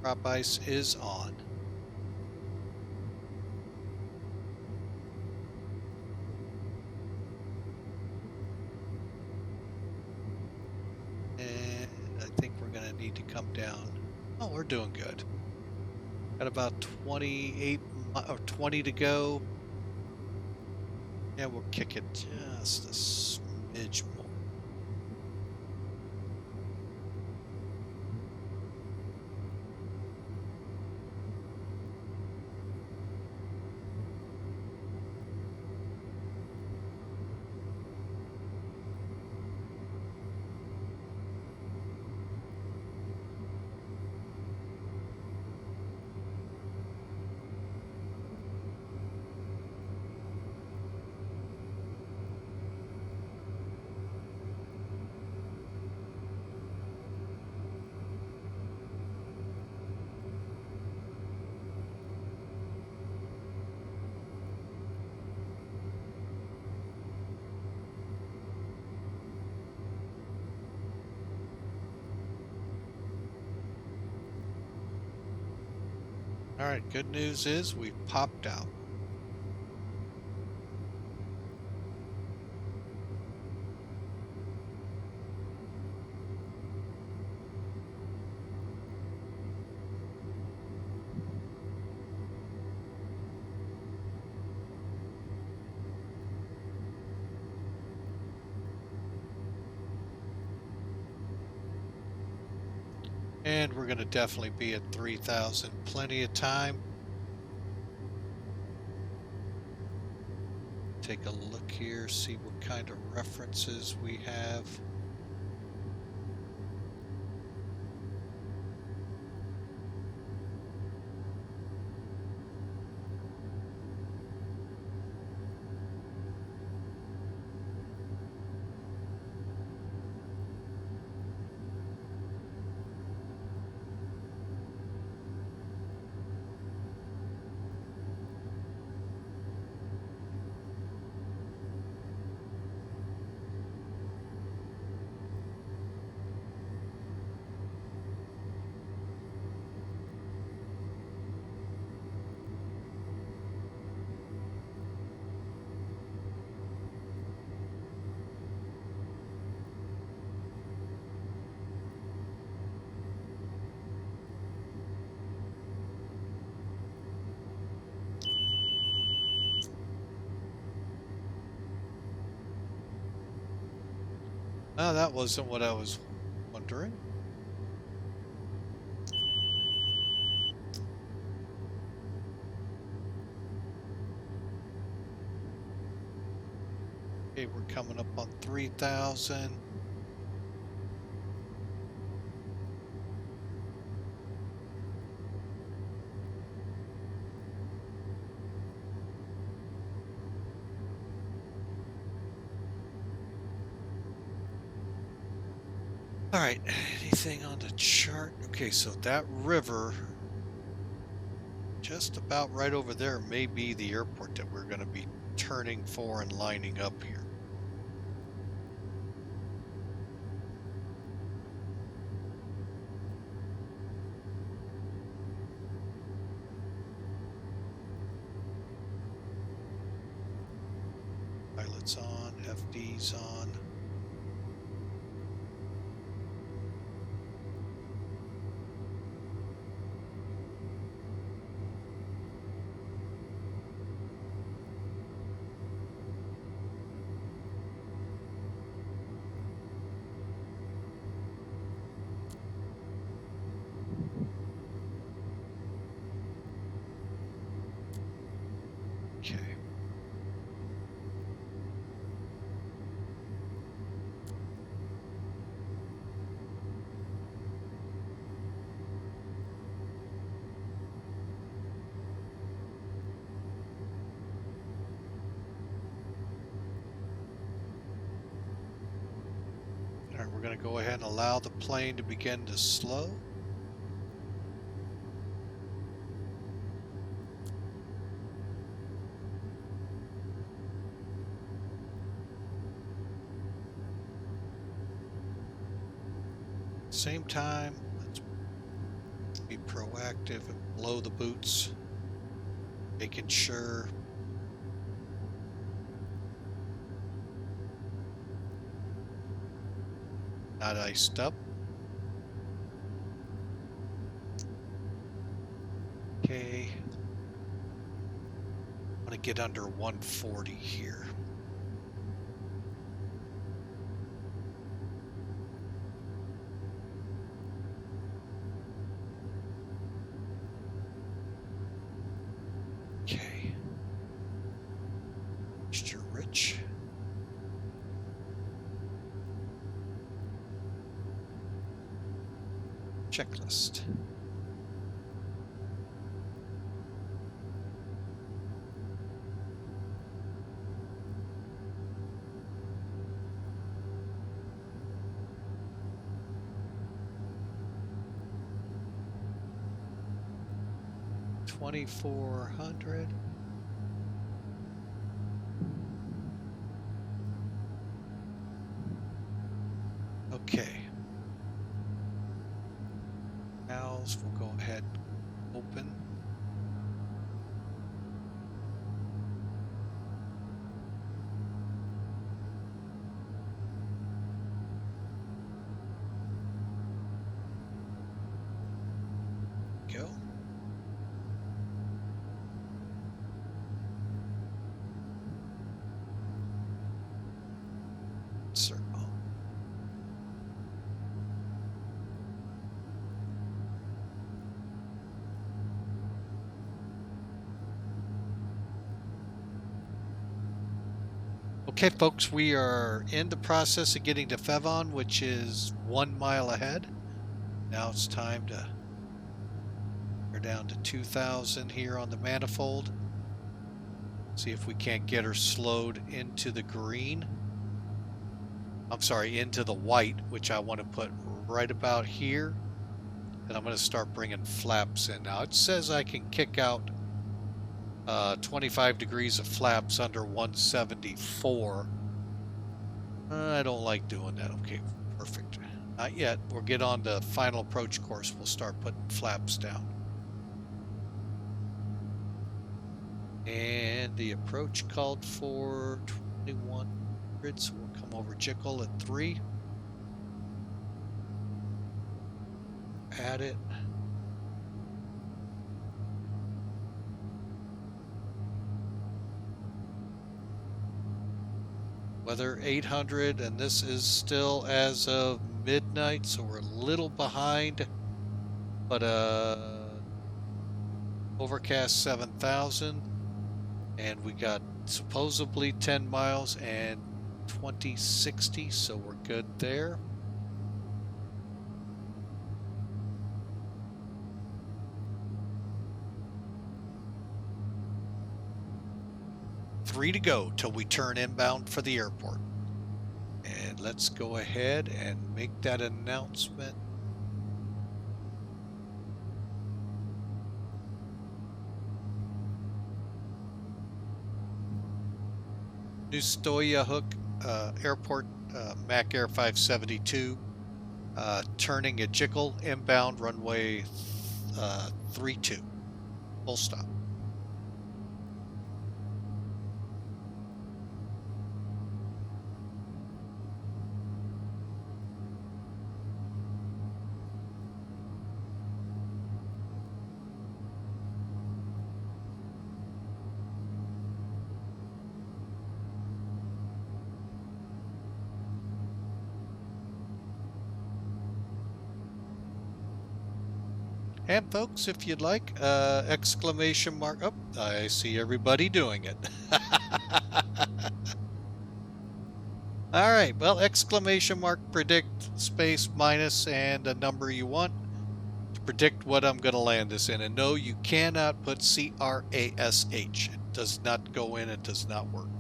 Drop ice is on. And I think we're going to need to come down. Oh, we're doing good. Got about 28 or 20 to go. Yeah, we'll kick it just a smidge more. All right, good news is we've popped out. And we're going to definitely be at 3,000, plenty of time. Take a look here, see what kind of references we have. No, that wasn't what I was wondering. Okay, we're coming up on 3,000. All right, anything on the chart? Okay, so that river just about right over there may be the airport that we're going to be turning for and lining up here. Pilots on, FD's on. Okay. All right, we're going to go ahead and allow the plane to begin to slow. Same time, let's be proactive and blow the boots, making sure not iced up. Okay. I'm going to get under 140 here. Okay. Moisture rich. Checklist. $2,400. Okay. Valves, we'll go ahead and open. Go. Insert on. Okay, folks, we are in the process of getting to Fevon, which is 1 mile ahead. Now it's time to we're down to 2,000 here on the manifold. See if we can't get her slowed into the green. I'm sorry, into the white, which I want to put right about here. And I'm going to start bringing flaps in. Now it says I can kick out 25 degrees of flaps under 174. I don't like doing that. Okay, perfect. Not yet. We'll get on the final approach course. We'll start putting flaps down. And the approach called for 2100, so we'll come over Jickle at 3. Add it. Weather 800, and this is still as of midnight, so we're a little behind. But overcast 7,000, and we got supposedly 10 miles and 2060, so we're good there. Three to go till we turn inbound for the airport. And let's go ahead and make that announcement. New Stuyahok Airport, Mac Air 572, turning at Jickle, inbound runway 32, full stop. And folks, if you'd like, exclamation mark. Oh, I see everybody doing it. All right, well, exclamation mark, predict, space, minus, and a number you want to predict what I'm going to land this in. And no, you cannot put CRASH. It does not go in, it does not work.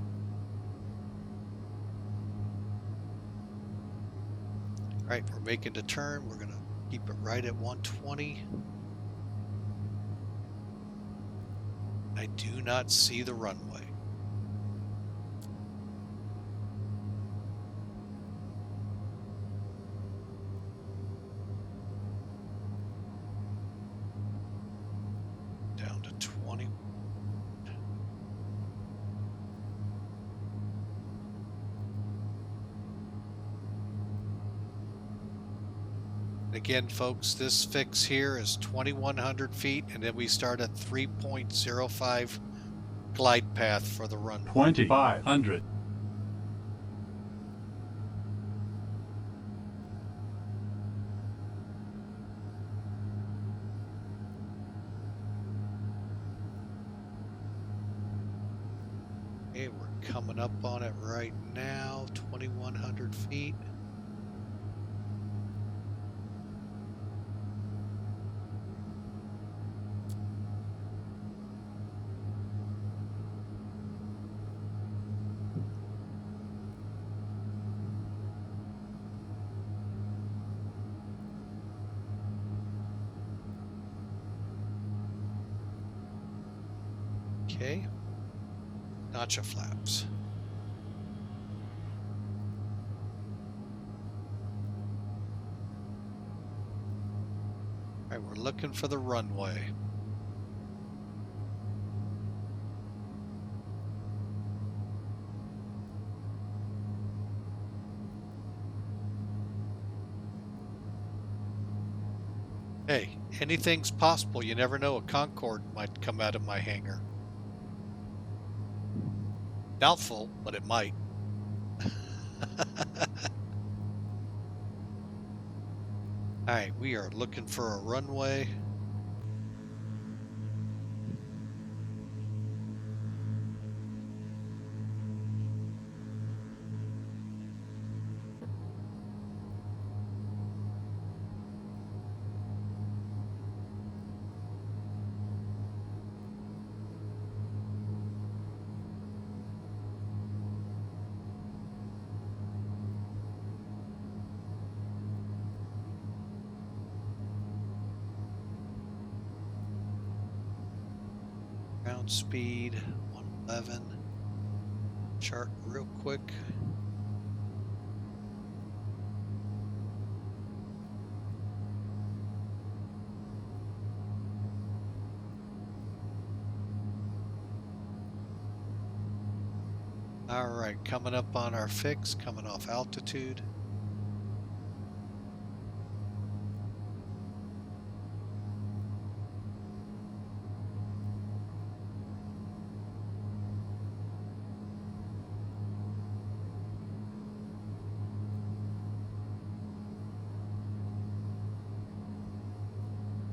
All right, we're making the turn. We're going to keep it right at 120. I do not see the runway. Down to 20. Again, folks, this fix here is 2,100 feet, and then we start at 3.05 glide path for the run. 2,500. Okay, we're coming up on it right now, 2,100 feet. Okay, notch of flaps. All right, we're looking for the runway. Hey, anything's possible. You never know. A Concorde might come out of my hangar. Doubtful, but it might. All right, we are looking for a runway. Ground speed 111. Chart real quick. All right, coming up on our fix, coming off altitude.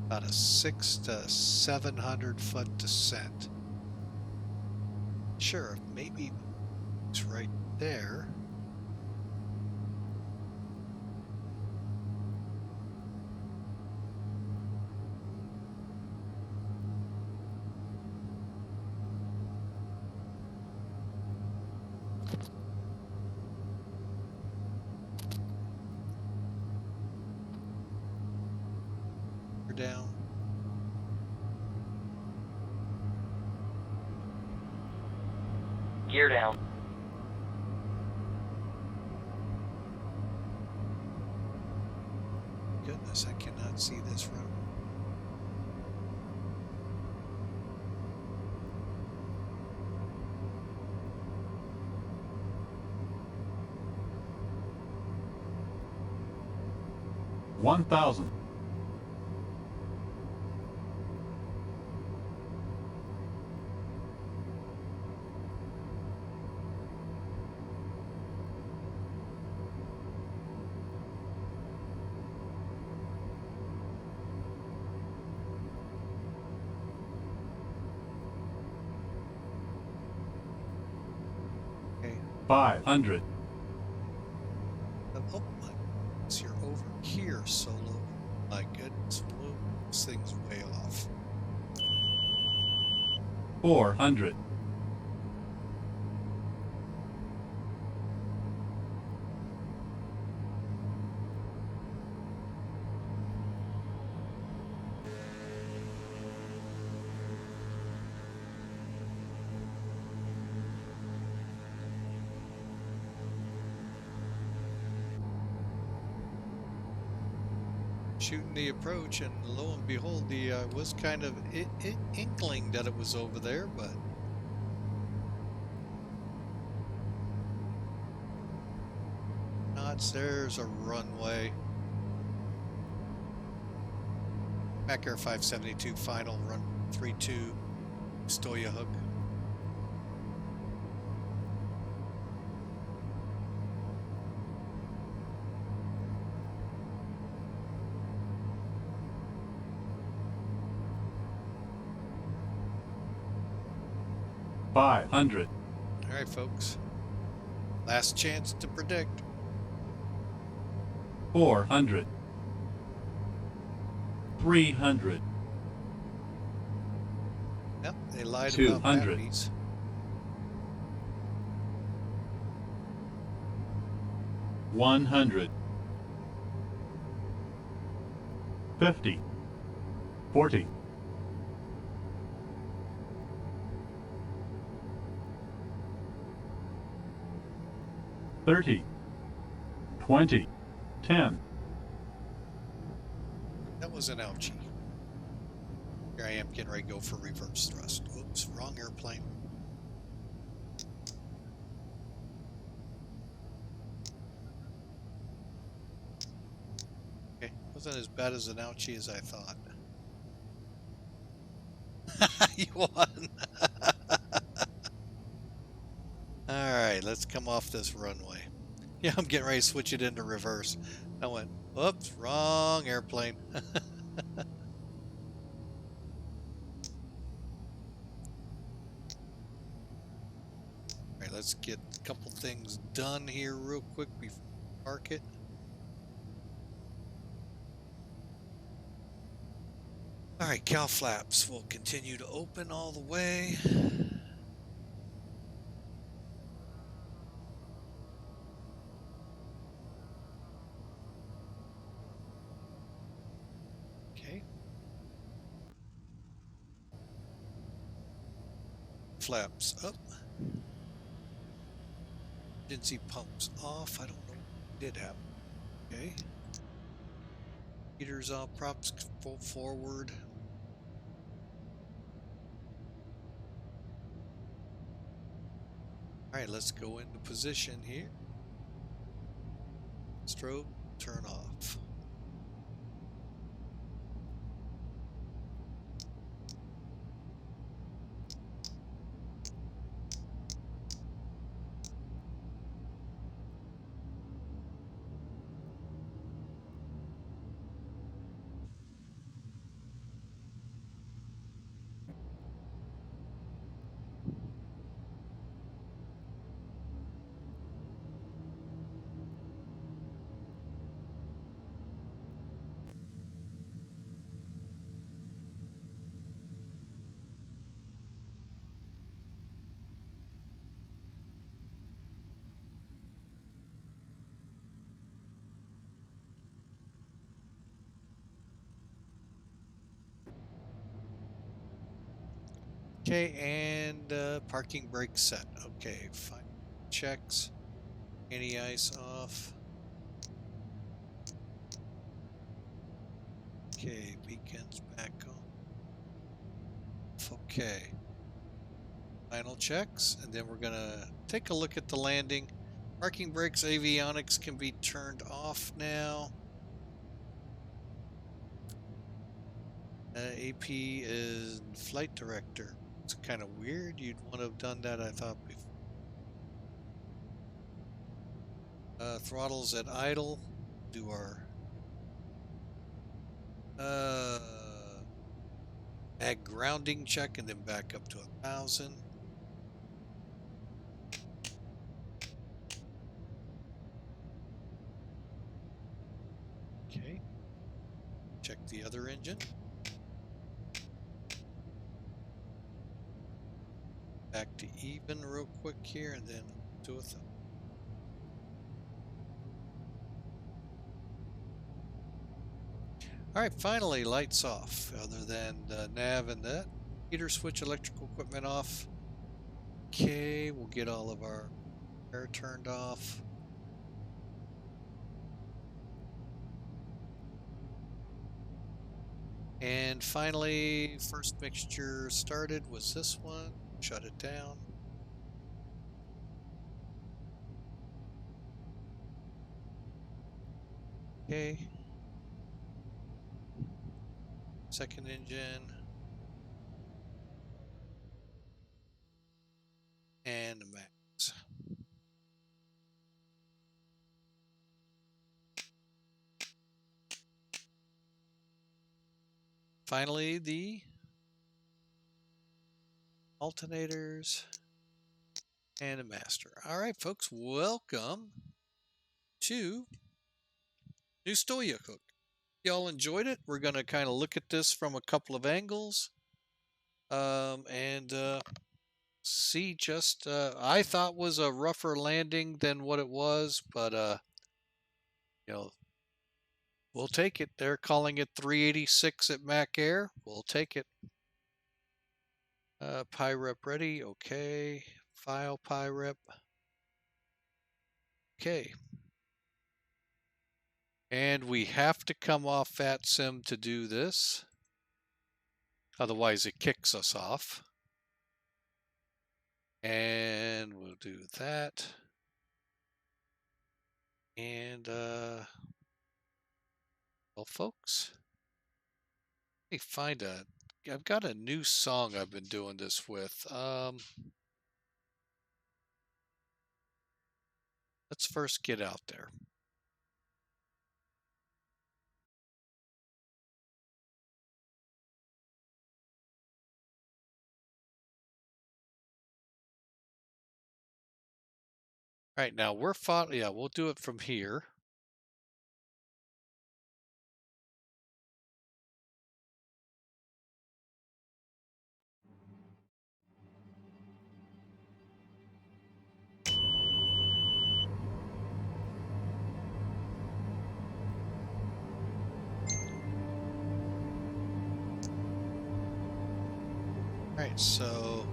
About a 600 to 700 foot descent. Sure, maybe it's right there. We're down. Gear down. Goodness, I cannot see this road. $1,000. Okay. 500. Oh my goodness, you're over here, Solo. My goodness, whoa, this thing's way off. 400. Shooting the approach, and lo and behold, the was kind of inkling that it was over there, but not. There's a runway. Back Air 572, final run 32, Stuyahok. $500. All right, folks. Last chance to predict. 400. 300. Yep, they lied 200. about batteries. 100. 50. 40. 30. 20. 10. That was an ouchie. Here I am getting ready to go for reverse thrust. Oops, wrong airplane. Okay, wasn't as bad as an ouchie as I thought. You won. Alright, let's come off this runway. Yeah, I'm getting ready to switch it into reverse. I went, whoops, wrong airplane. Alright, let's get a couple things done here real quick before we park it. Alright, cow flaps will continue to open all the way. Okay. Flaps up. Emergency pumps off. I don't know what did happen. Okay. Heaters off, props forward. Alright, let's go into position here. Strobe, turn off. Okay, and parking brake set. Okay, fine. Checks. Anti-ice off. Okay, beacons back on. Okay. Final checks, and then we're gonna take a look at the landing. Parking brakes, avionics can be turned off now. AP is flight director. It's kind of weird. You'd want to have done that, I thought, before. Throttles at idle. Do our ag grounding check and then back up to 1,000. Okay. Check the other engine. Back to even real quick here and then to 1,000. All right, finally, lights off, other than the nav and that. Heater switch, electrical equipment off. Okay, we'll get all of our air turned off. And finally, first mixture started was this one. Shut it down. Okay. Second engine. And the max. Finally, the alternators and a master. All right, folks, welcome to New Stuyahok. Y'all enjoyed it? We're going to kind of look at this from a couple of angles and see just, I thought was a rougher landing than what it was, but, you know, we'll take it. They're calling it 386 at Mac Air. We'll take it. PyRep ready. Okay. File PyRep. Okay. And we have to come off VATSIM to do this. Otherwise, it kicks us off. And we'll do that. And, well, folks, let me find I've got a new song I've been doing this with. Let's first get out there. All right, now yeah, we'll do it from here. All right, so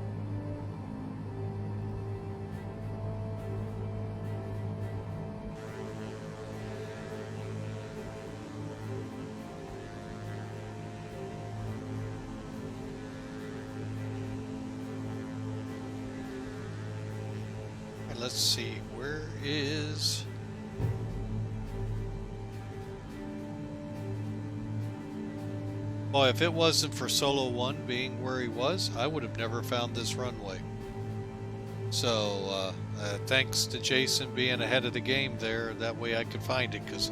let's see, where is... Well, if it wasn't for Solo 1 being where he was, I would have never found this runway. So, thanks to Jason being ahead of the game there, that way I could find it, because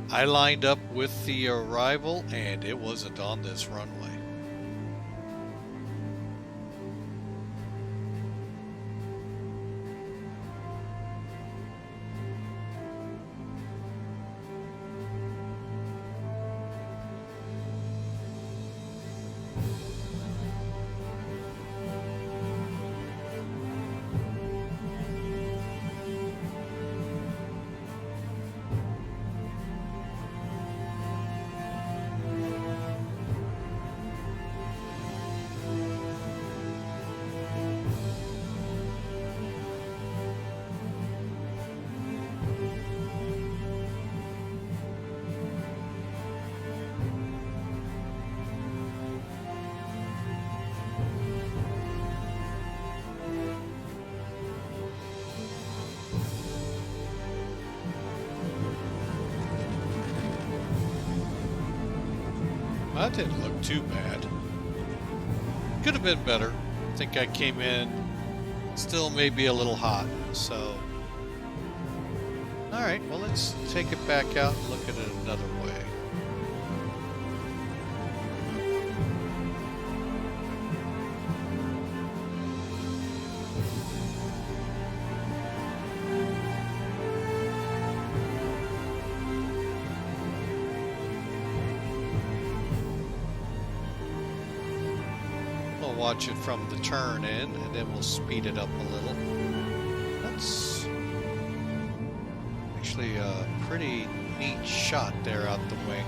I lined up with the arrival and it wasn't on this runway. That didn't look too bad. Could have been better. I think I came in still maybe a little hot, so. Alright, well let's take it back out and look at it another way. We'll watch it from the turn in, and then we'll speed it up a little. That's actually a pretty neat shot there out the wing.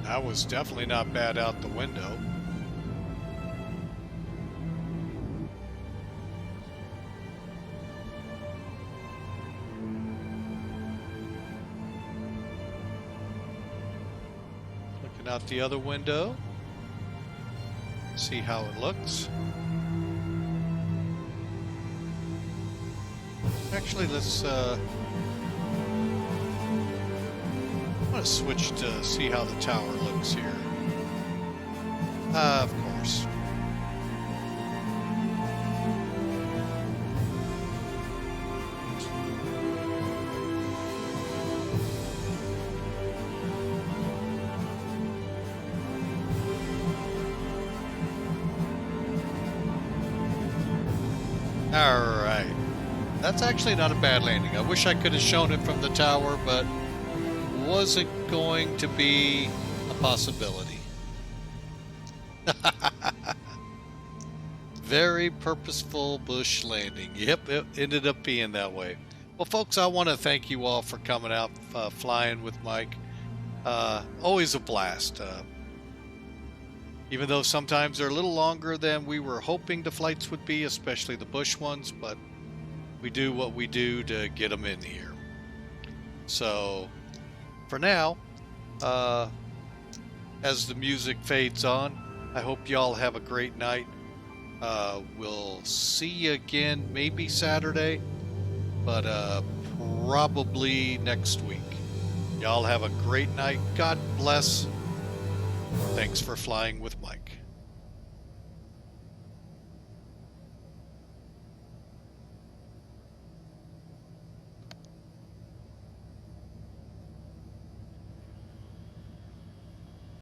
That was definitely not bad out the window. Looking out the other window. See how it looks. Actually, let's I'm going to switch to see how the tower looks here. Of course. All right. That's actually not a bad landing. I wish I could have shown it from the tower, but wasn't going to be a possibility. Very purposeful bush landing. Yep, it ended up being that way. Well, folks, I want to thank you all for coming out flying with Mike. Always a blast. Even though sometimes they're a little longer than we were hoping the flights would be, especially the bush ones, but we do what we do to get them in here. So for now, as the music fades on, I hope y'all have a great night. We'll see you again maybe Saturday, but probably next week. Y'all have a great night. God bless. Thanks for flying with Mike.